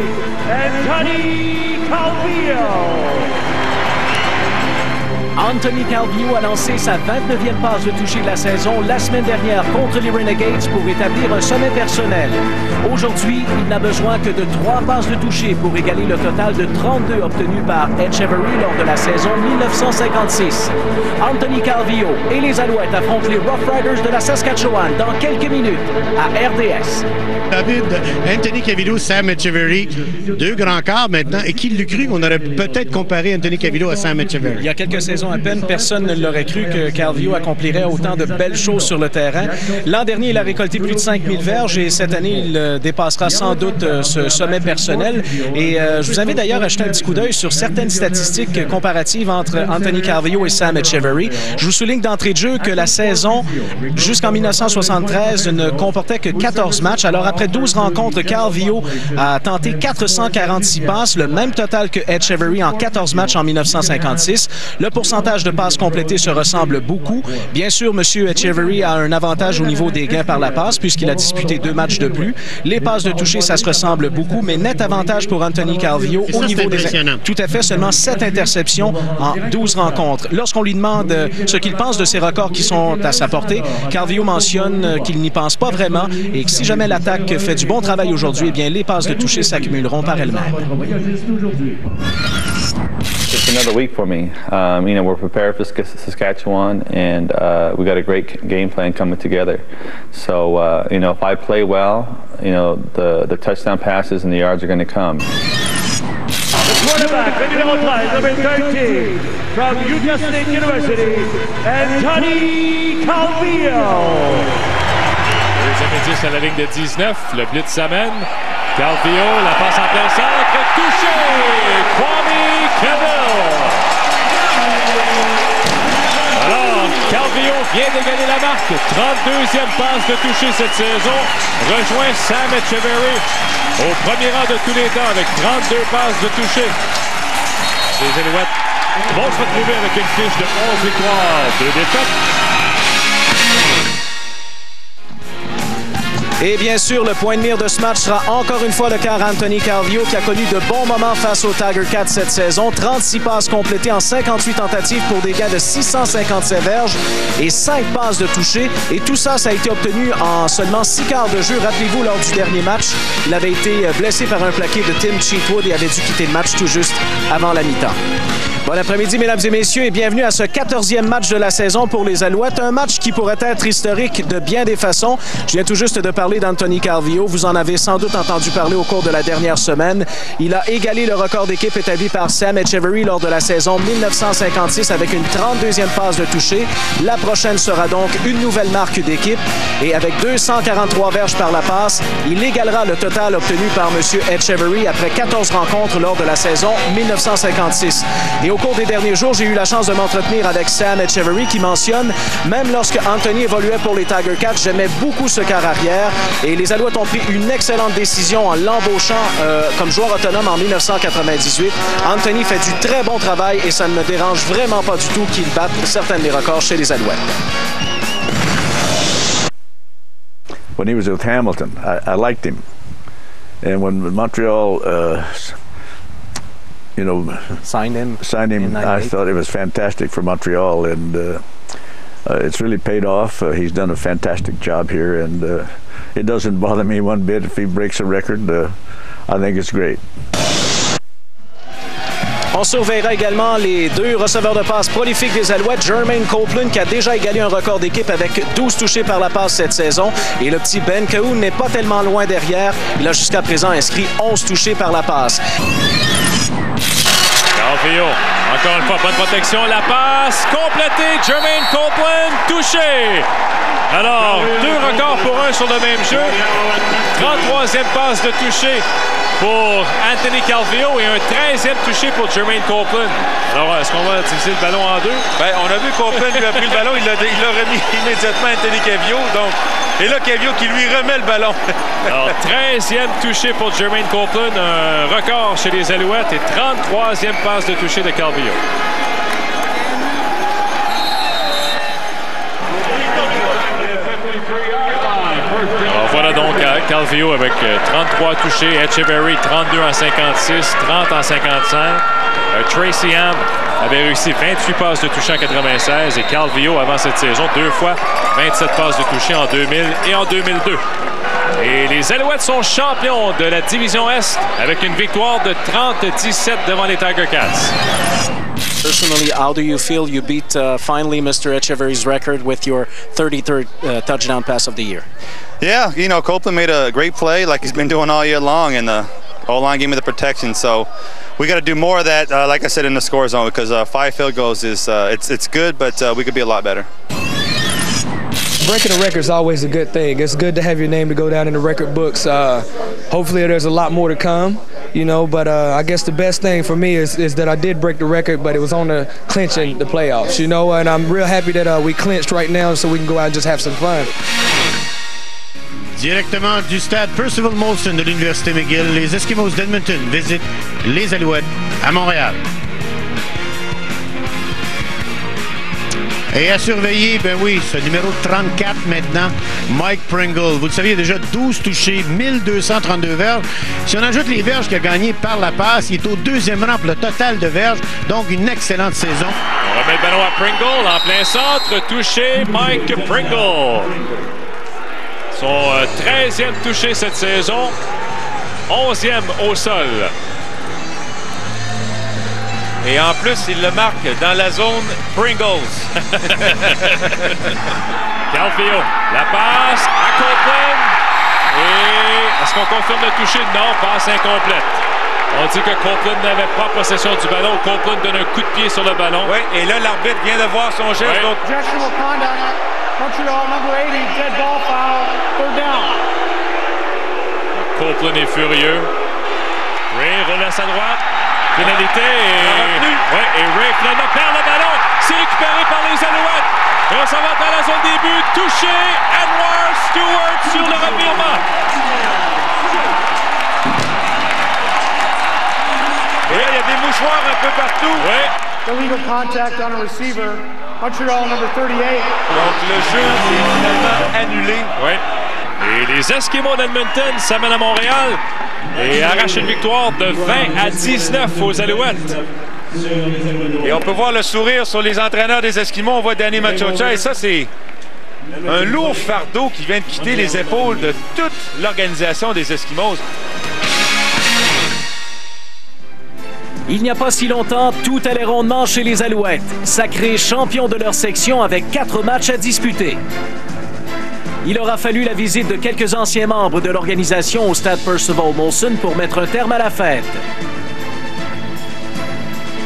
Anthony Calvillo. Anthony Calvillo a lancé sa 29e passe de toucher de la saison la semaine dernière contre les Renegades pour établir un sommet personnel. Aujourd'hui, il n'a besoin que de 3 passes de toucher pour égaler le total de 32 obtenus par Etcheverry lors de la saison 1956. Anthony Calvillo et les Alouettes affrontent les Rough Riders de la Saskatchewan dans quelques minutes à RDS. David, Anthony Calvillo, Sam Etcheverry, 2 grands quarts maintenant. Et qui l'eût cru qu'on aurait peut-être comparé Anthony Calvillo à Sam Etcheverry? Il y a quelques saisons à peine, personne ne l'aurait cru que Calvillo accomplirait autant de belles choses sur le terrain. L'an dernier, il a récolté plus de 5000 verges et cette année, il dépassera sans doute ce sommet personnel. Et je vous invite d'ailleurs à jeter un petit coup d'œil sur certaines statistiques comparatives entre Anthony Calvillo et Sam Etcheverry. Je vous souligne d'entrée de jeu que la saison jusqu'en 1973 ne comportait que 14 matchs. Alors après 12 rencontres, Calvillo a tenté 446 passes, le même total que Etcheverry en 14 matchs en 1956. Le pourcentage de passes complétées se ressemble beaucoup. Bien sûr, M. Etcheverry a un avantage au niveau des gains par la passe puisqu'il a disputé 2 matchs de plus. Les passes de toucher, ça se ressemble beaucoup, mais net avantage pour Anthony Calvillo au niveau des... Tout à fait, seulement 7 interceptions en 12 rencontres. Lorsqu'on lui demande ce qu'il pense de ces records qui sont à sa portée, Calvillo mentionne qu'il n'y pense pas vraiment et que si jamais l'attaque fait du bon travail aujourd'hui, eh bien, les passes de toucher s'accumuleront par elles-mêmes. It's another week for me. You know, we're prepared for Saskatchewan, and we got a great game plan coming together. So, you know, if I play well, you know, the touchdown passes and the yards are going to come. The quarterback, the numéro 13, number 13, from Utah State University, Anthony Calvillo. Deuxième 10 à la ligne de 19, le blitz s'amène. Calvillo, la passe en plein centre, touché! Kwame Cavill! Alors, Calvillo vient d'égaler la marque. 32e passe de toucher cette saison. Rejoint Sam Etcheverry au premier rang de tous les temps avec 32 passes de toucher. Les Alouettes vont se retrouver avec une fiche de 11 victoires, 2 défaites. Et bien sûr, le point de mire de ce match sera encore une fois le quart Anthony Calvillo qui a connu de bons moments face aux Tiger Cats cette saison. 36 passes complétées en 58 tentatives pour des gains de 657 verges et 5 passes de toucher. Et tout ça, ça a été obtenu en seulement 6 quarts de jeu. Rappelez-vous, lors du dernier match, il avait été blessé par un plaqué de Tim Cheatwood et avait dû quitter le match tout juste avant la mi-temps. Bon après-midi, mesdames et messieurs, et bienvenue à ce 14e match de la saison pour les Alouettes. Un match qui pourrait être historique de bien des façons. Je viens tout juste de parler d'Anthony Calvillo. Vous en avez sans doute entendu parler au cours de la dernière semaine. Il a égalé le record d'équipe établi par Sam Etcheverry lors de la saison 1956 avec une 32e passe de toucher. La prochaine sera donc une nouvelle marque d'équipe. Et avec 243 verges par la passe, il égalera le total obtenu par M. Etcheverry après 14 rencontres lors de la saison 1956. Et au cours des derniers jours, j'ai eu la chance de m'entretenir avec Sam Etcheverry qui mentionne, même lorsque Anthony évoluait pour les Tiger Cats, j'aimais beaucoup ce quart arrière et les Alouettes ont pris une excellente décision en l'embauchant comme joueur autonome en 1998. Anthony fait du très bon travail et ça ne me dérange vraiment pas du tout qu'il batte certains des records chez les Alouettes. When he was with Hamilton, I liked him. And when Montreal you know, signed him. I thought it was fantastic for Montreal, and it's really paid off. He's done a fantastic job here, and it doesn't bother me one bit if he breaks a record. I think it's great. On surveillera également les 2 receveurs de passe prolifiques des Alouettes, Jermaine Copeland qui a déjà égalé un record d'équipe avec 12 touchés par la passe cette saison. Et le petit Ben Cahoon n'est pas tellement loin derrière. Il a jusqu'à présent inscrit 11 touchés par la passe. Calvillo, encore une fois, bonne protection. La passe complétée. Jermaine Copeland, touché. Alors, 2 records pour 1 sur le même jeu. 33e passe de touché pour Anthony Calvillo et un 13e touché pour Jermaine Copeland. Alors, est-ce qu'on va diviser le ballon en 2? Bien, on a vu Copeland lui a pris le ballon, il l'a remis immédiatement à Anthony Calvillo. Donc, et là, Calvillo qui lui remet le ballon. Alors, 13e touché pour Jermaine Copeland, un record chez les Alouettes et 33e passe de touché de Calvillo. Alors, voilà donc Calvillo avec 33 touchés, Etcheverry 32 en 56, 30 en 55. Tracy Ham avait réussi 28 passes de toucher en 96 et Calvillo avant cette saison 2 fois 27 passes de toucher en 2000 et en 2002. Et les Alouettes sont champions de la division Est avec une victoire de 30-17 devant les Tiger Cats. Personally, how do you feel you beat finally Mr. Etcheverry's record with your 33rd touchdown pass of the year? Yeah, you know, Copeland made a great play like he's been doing all year long, and the O-line gave me the protection. So we got to do more of that, like I said, in the score zone, because 5 field goals is it's good, but we could be a lot better. Breaking a record is always a good thing. It's good to have your name to go down in the record books. Hopefully there's a lot more to come, you know, but I guess the best thing for me is that I did break the record, but it was on the clinching the playoffs, you know, and I'm real happy that we clinched right now so we can go out and just have some fun. Directement du stade Percival Molson de l'Université McGill, les Eskimos d'Edmonton visitent les Alouettes à Montréal. Et à surveiller, ben oui, ce numéro 34 maintenant, Mike Pringle. Vous le saviez, déjà 12 touchés, 1232 verges. Si on ajoute les verges qu'il a gagnées par la passe, il est au 2e rang pour le total de verges. Donc, une excellente saison. On remet le ballon à Pringle en plein centre. Touché, Mike Pringle. Son 13e touché cette saison. 11e au sol. Et en plus, il le marque dans la zone Pringles. Calvillo, la passe à Copeland. Et est-ce qu'on confirme le toucher? Non, passe incomplète. On dit que Copeland n'avait pas possession du ballon. Copeland donne un coup de pied sur le ballon. Oui, et là, l'arbitre vient de voir son geste. Oui. Objectionable conduct. Montreal, number 80, dead ball foul, 3rd down. Copeland est furieux. Ray roule à sa droite. Pénalité et Ray finalement perd le ballon. C'est récupéré par les Alouettes. Et on s'en va dans la zone des buts. Touché. Edward Stewart sur le revirement. Et là, il y a des mouchoirs un peu partout. Oui. Illegal contact on a receiver. Montreal, number 38. Donc, le jeu est finalement annulé. Oui. Et les Esquimaux d'Edmonton s'amènent à Montréal et arrachent une victoire de 20-19 aux Alouettes. Et on peut voir le sourire sur les entraîneurs des Esquimaux. On voit Danny Machocha et ça, c'est un lourd fardeau qui vient de quitter les épaules de toute l'organisation des Esquimaux. Il n'y a pas si longtemps, tout allait rondement chez les Alouettes, sacrés champions de leur section avec 4 matchs à disputer. Il aura fallu la visite de quelques anciens membres de l'organisation au stade Percival Molson pour mettre un terme à la fête.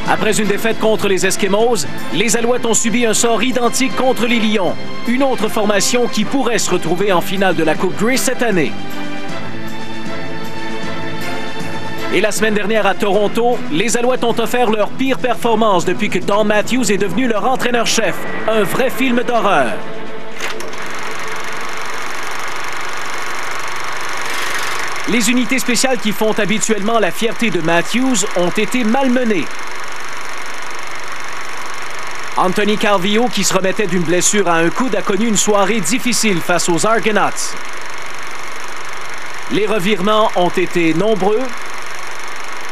Après une défaite contre les Eskimos, les Alouettes ont subi un sort identique contre les Lions, une autre formation qui pourrait se retrouver en finale de la Coupe Grey cette année. Et la semaine dernière à Toronto, les Alouettes ont offert leur pire performance depuis que Don Matthews est devenu leur entraîneur-chef. Un vrai film d'horreur. Les unités spéciales qui font habituellement la fierté de Matthews ont été malmenées. Anthony Calvillo, qui se remettait d'une blessure à un coude, a connu une soirée difficile face aux Argonauts. Les revirements ont été nombreux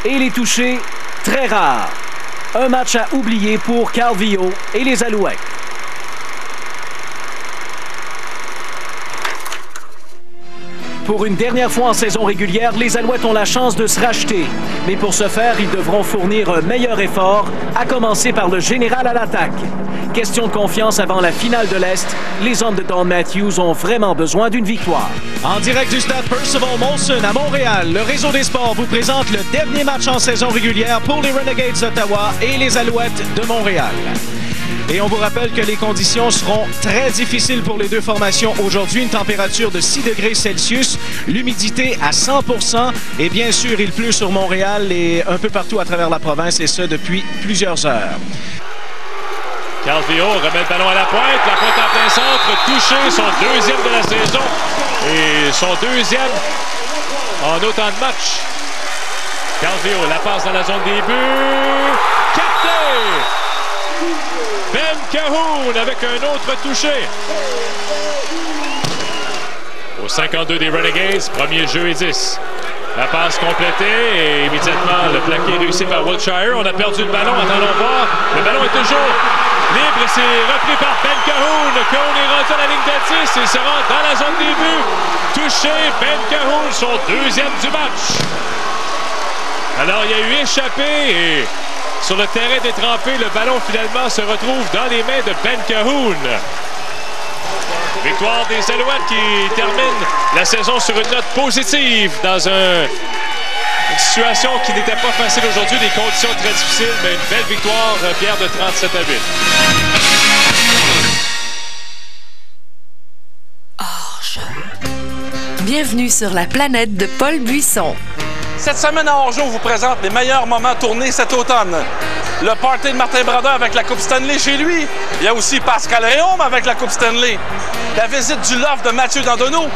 et les touchés très rares. Un match à oublier pour Calvillo et les Alouettes. Pour une dernière fois en saison régulière, les Alouettes ont la chance de se racheter. Mais pour ce faire, ils devront fournir un meilleur effort, à commencer par le général à l'attaque. Question de confiance avant la finale de l'Est, les hommes de Don Matthews ont vraiment besoin d'une victoire. En direct du stade Percival Molson à Montréal, le Réseau des sports vous présente le dernier match en saison régulière pour les Renegades d'Ottawa et les Alouettes de Montréal. Et on vous rappelle que les conditions seront très difficiles pour les deux formations aujourd'hui. Une température de 6 degrés Celsius, l'humidité à 100%. Et bien sûr, il pleut sur Montréal et un peu partout à travers la province, et ce depuis plusieurs heures. Calvillo remet le ballon à la pointe en plein centre, touché, son deuxième de la saison et son deuxième en autant de matchs. Calvillo, la passe dans la zone des buts, capté! Ben Cahoon avec un autre touché. Au 52 des Renegades, premier jeu et 10. La passe complétée et immédiatement le plaqué réussi par Wiltshire. On a perdu le ballon, attendons voir. Le ballon est toujours libre et c'est repris par Ben Cahoon. Cahoon est rendu à la ligne de 10 et se rend dans la zone des buts. Touché, Ben Cahoon, son deuxième du match. Alors il y a eu échappé et sur le terrain détrempé, le ballon finalement se retrouve dans les mains de Ben Cahoon. Victoire des Alouettes qui termine la saison sur une note positive dans une situation qui n'était pas facile aujourd'hui, des conditions très difficiles, mais une belle victoire, Pierre, de 37 à 8. Bienvenue sur la planète de Paul Buisson. Cette semaine à Hors-Jeu, on vous présente les meilleurs moments tournés cet automne. Le party de Martin Brodeur avec la Coupe Stanley chez lui. Il y a aussi Pascal Réaume avec la Coupe Stanley. La visite du loft de Mathieu Dandonneau.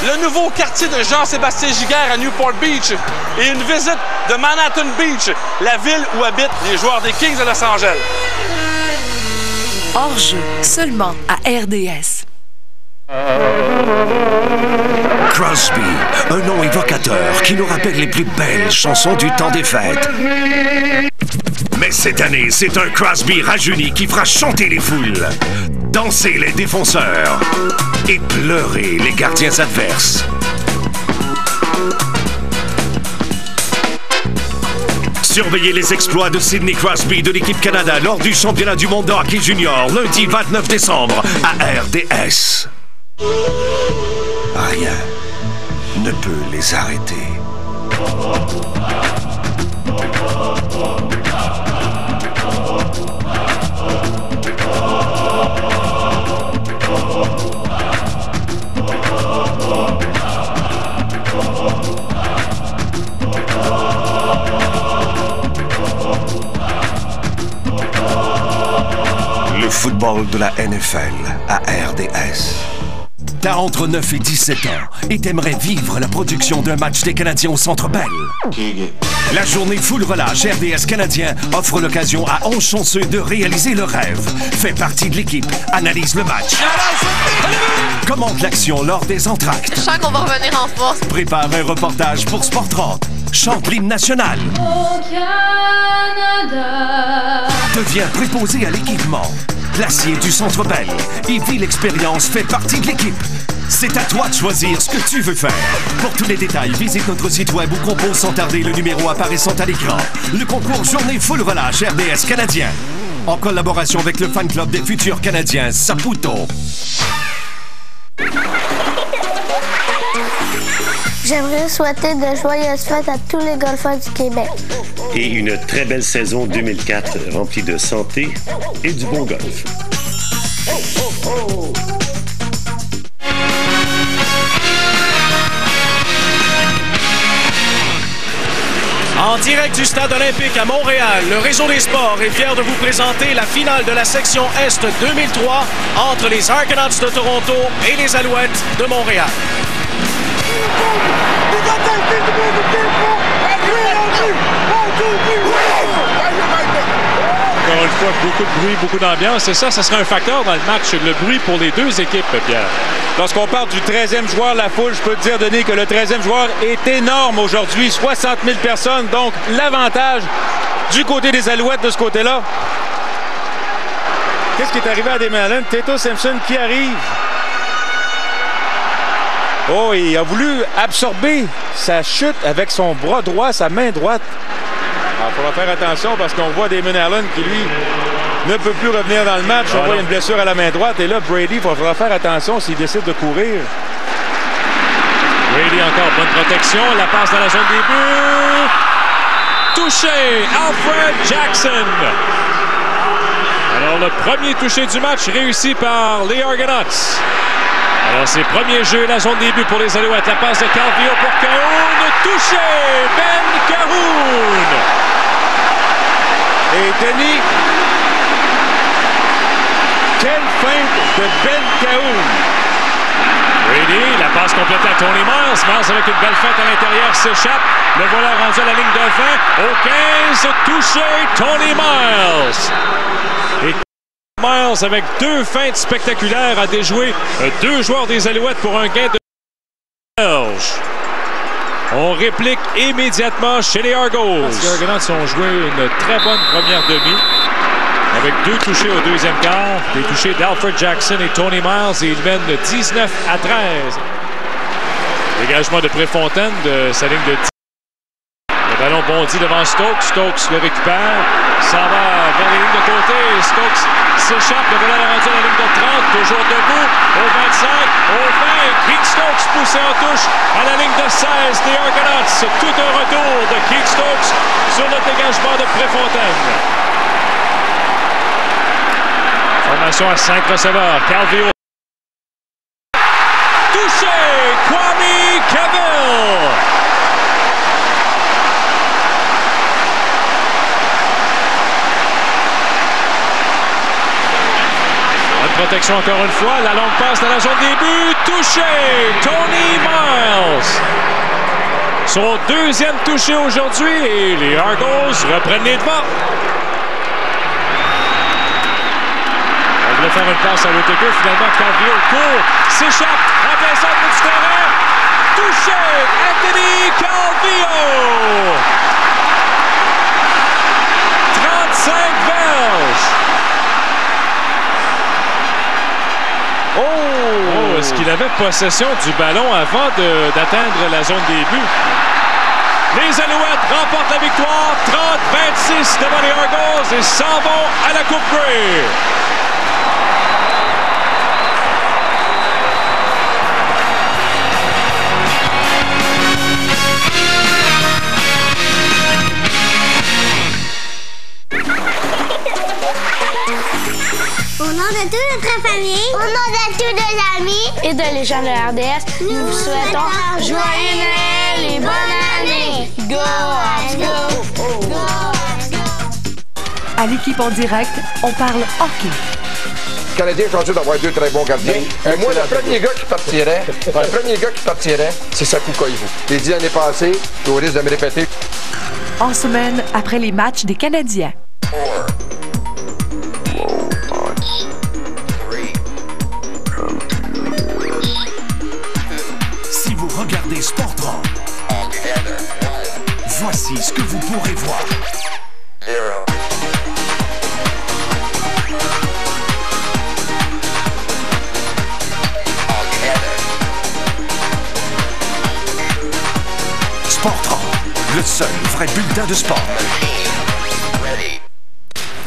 Le nouveau quartier de Jean-Sébastien Giguère à Newport Beach. Et une visite de Manhattan Beach, la ville où habitent les joueurs des Kings de Los Angeles. Hors-jeu, seulement à RDS. Crosby, un nom évocateur qui nous rappelle les plus belles chansons du temps des fêtes. Mais cette année, c'est un Crosby rajeuni qui fera chanter les foules, danser les défenseurs et pleurer les gardiens adverses. Surveillez les exploits de Sidney Crosby de l'équipe Canada lors du championnat du monde de hockey junior, lundi 29 décembre à RDS. Rien ne peut les arrêter. Le football de la NFL à RDS. T'as entre 9 et 17 ans et t'aimerais vivre la production d'un match des Canadiens au Centre Bell. La journée full relâche RDS Canadien offre l'occasion à 11 chanceux de réaliser leur rêve. Fais partie de l'équipe, analyse le match. Commente l'action lors des entractes. Je sens qu'on va revenir en force. Prépare un reportage pour Sport 30. Chante l'hymne national. Au Canada. Deviens préposé à l'équipement. Glacier du Centre Bell et vis l'expérience, fait partie de l'équipe. C'est à toi de choisir ce que tu veux faire. Pour tous les détails, visite notre site web ou compose sans tarder le numéro apparaissant à l'écran. Le concours Journée Full Relâche RDS Canadien. En collaboration avec le fan club des futurs Canadiens, Saputo. J'aimerais souhaiter de joyeuses fêtes à tous les golfeurs du Québec. Et une très belle saison 2004 remplie de santé et du bon golf. En direct du Stade olympique à Montréal, le Réseau des sports est fier de vous présenter la finale de la section Est 2003 entre les Argonauts de Toronto et les Alouettes de Montréal. Encore une fois, beaucoup de bruit, beaucoup d'ambiance. Et ça sera un facteur dans le match, le bruit pour les deux équipes, Pierre. Lorsqu'on parle du 13e joueur, la foule, je peux te dire, Denis, que le 13e joueur est énorme aujourd'hui. 60 000 personnes, donc l'avantage du côté des Alouettes de ce côté-là. Qu'est-ce qui est arrivé à Damon Allen? Tato Simpson qui arrive. Oh, il a voulu absorber sa chute avec son bras droit, sa main droite. Il faudra faire attention parce qu'on voit Damon Allen qui, lui, ne peut plus revenir dans le match. On voit une blessure à la main droite. Et là, Brady, il faudra faire attention s'il décide de courir. Brady encore, bonne protection. La passe dans la zone des buts. Touché, Alfred Jackson. Alors, le premier touché du match réussi par les Argonauts. Alors, c'est premier jeu, la zone des buts pour les Alouettes. La passe de Calvillo pour Cahoon. Touché, Ben Cahoon. Et Denis, quelle feinte de Ben Cahoon. Brady, la passe complète à Tony Miles. Miles avec une belle feinte à l'intérieur s'échappe. Le voilà rendu à la ligne de 20. Au 15, touché, Tony Miles. Et Miles avec deux feintes spectaculaires a déjoué deux joueurs des Alouettes pour un gain de Belge. On réplique immédiatement chez les Argos. Les Argonauts ont joué une très bonne première demi avec deux touchés au deuxième quart. Des touchés d'Alfred Jackson et Tony Miles et ils mènent 19 à 13. Dégagement de Préfontaine de sa ligne de 10. Le ballon bondit devant Stokes. Stokes le récupère. S'en va vers les lignes de côté. Stokes s'échappe. Le ballon est rendu à la ligne de 30. Toujours debout. Au 25. Au 20. Keith Stokes poussé en touche à la ligne de 16 des Argonauts. Tout un retour de Keith Stokes sur le dégagement de Préfontaine. Formation à 5 receveurs. Calvillo. Touché. Kwame Cavill. Protection encore une fois, la longue passe dans la zone des buts, touché, Tony Miles. Son deuxième touché aujourd'hui et les Argos reprennent les devants. de faire une passe à Whittaker. Finalement, Calvillo court, s'échappe, en plein centre du terrain. Touché, Anthony Calvillo! 35 verges! Oh! Est-ce qu'il avait possession du ballon avant d'atteindre la zone des buts? Les Alouettes remportent la victoire, 30-26 devant les Argos et s'en vont à la Coupe Grey. Au nom de toute notre famille, au nom de tous nos amis et de les gens de RDS, nous vous souhaitons joyeux Noël et bonne année! Go, go, go, go! À l'équipe en direct, on parle hockey. Le Canadien continue d'avoir deux très bons gardiens. Moi, le premier gars qui partirait, c'est Saku Koivu. Je l'ai dit l'année passée, je risque de me répéter. En semaine, après les matchs des Canadiens. Si vous regardez Sport 30, voici ce que vous pourrez voir. Sport 30, le seul vrai bulletin de sport.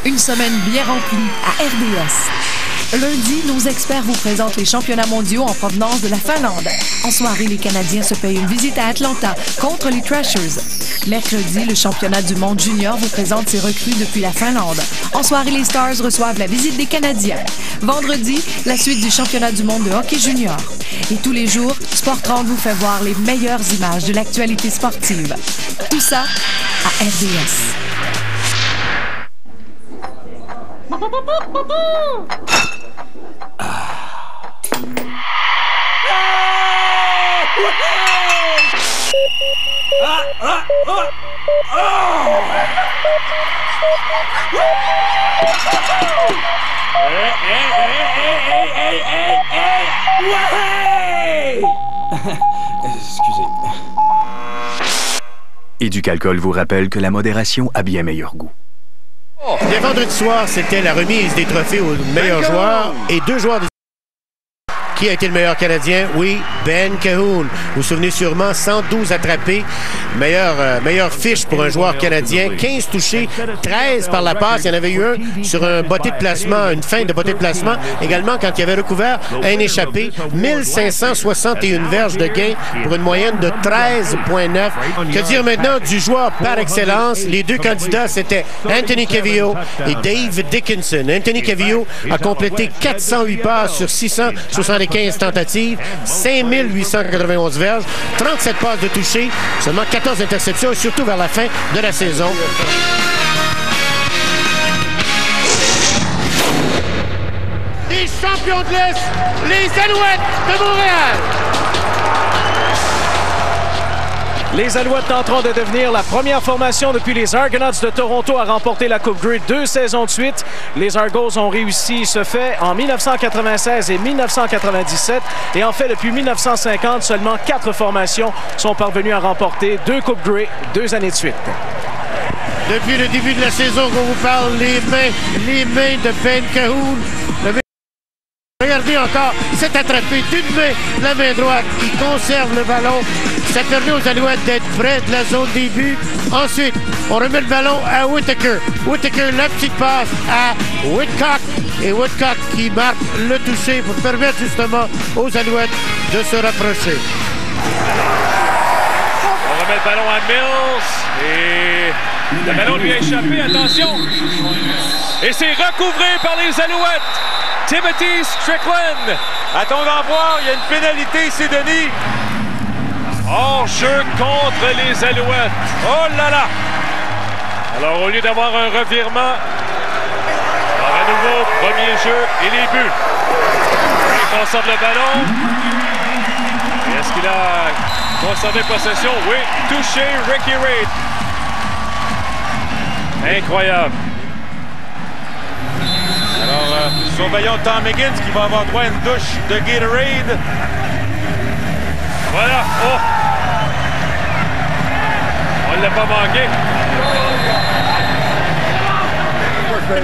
Une semaine bien remplie à RDS. Lundi, nos experts vous présentent les championnats mondiaux en provenance de la Finlande. En soirée, les Canadiens se payent une visite à Atlanta contre les Thrashers. Mercredi, le championnat du monde junior vous présente ses recrues depuis la Finlande. En soirée, les Stars reçoivent la visite des Canadiens. Vendredi, la suite du championnat du monde de hockey junior. Et tous les jours, Sport 30 vous fait voir les meilleures images de l'actualité sportive. Tout ça à RDS. Excusez. Éducalcool vous rappelle que la modération a bien meilleur goût. Bien, vendredi soir, c'était la remise des trophées aux meilleurs joueurs et deux joueurs de... Qui a été le meilleur Canadien? Oui, Ben Cahoon. Vous vous souvenez sûrement, 112 attrapés. Meilleure fiche pour un joueur canadien. 15 touchés, 13 par la passe. Il y en avait eu un sur un botté de placement, une feinte de botté de placement. Également, quand il avait recouvert un échappé. 1561 verges de gain pour une moyenne de 13,9. Que dire maintenant du joueur par excellence? Les deux candidats, c'était Anthony Calvillo et Dave Dickinson. Anthony Calvillo a complété 408 passes sur 675 tentatives, 5891 verges, 37 passes de toucher, seulement 14 interceptions, et surtout vers la fin de la saison. Les champions de l'Est, les Alouettes de Montréal! Les Alouettes tenteront de devenir la première formation depuis les Argonauts de Toronto à remporter la Coupe Grey 2 saisons de suite. Les Argos ont réussi ce fait en 1996 et 1997. Et en fait, depuis 1950, seulement 4 formations sont parvenues à remporter 2 Coupes Grey 2 années de suite. Depuis le début de la saison qu'on vous parle, les mains de Ben Cahoon. Regardez encore, c'est attrapé d'une main, la main droite, qui conserve le ballon. Ça permet aux Alouettes d'être près de la zone des buts. Ensuite, on remet le ballon à Whittaker. Whittaker, la petite passe à Whitcock. Et Whitcock qui marque le toucher pour permettre justement aux Alouettes de se rapprocher. On remet le ballon à Mills. Et le ballon lui a échappé, attention. Et c'est recouvré par les Alouettes. Timothy Strickland. Attendons voir, il y a une pénalité ici, Denis. Hors-jeu contre les Alouettes. Oh là là! Alors, au lieu d'avoir un revirement, alors à nouveau, premier jeu et les buts. Il conserve le ballon. Et est-ce qu'il a conservé possession? Oui, touché Ricky Reid. Incroyable. Alors, surveillons Tom Higgins qui va avoir droit à une douche de Gatorade. Voilà. Oh! On l'a pas manqué.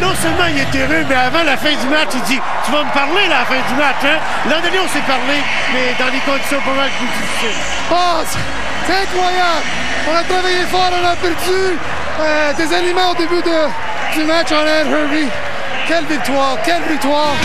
Non seulement il est heureux, mais avant la fin du match, il dit « Tu vas me parler à la fin du match, hein? » L'an dernier, on s'est parlé, mais dans des conditions pas mal plus difficiles. Oh, c'est incroyable! On a travaillé fort, on a perdu des aliments au début du match en Ed Hervey. Quelle victoire, quelle victoire!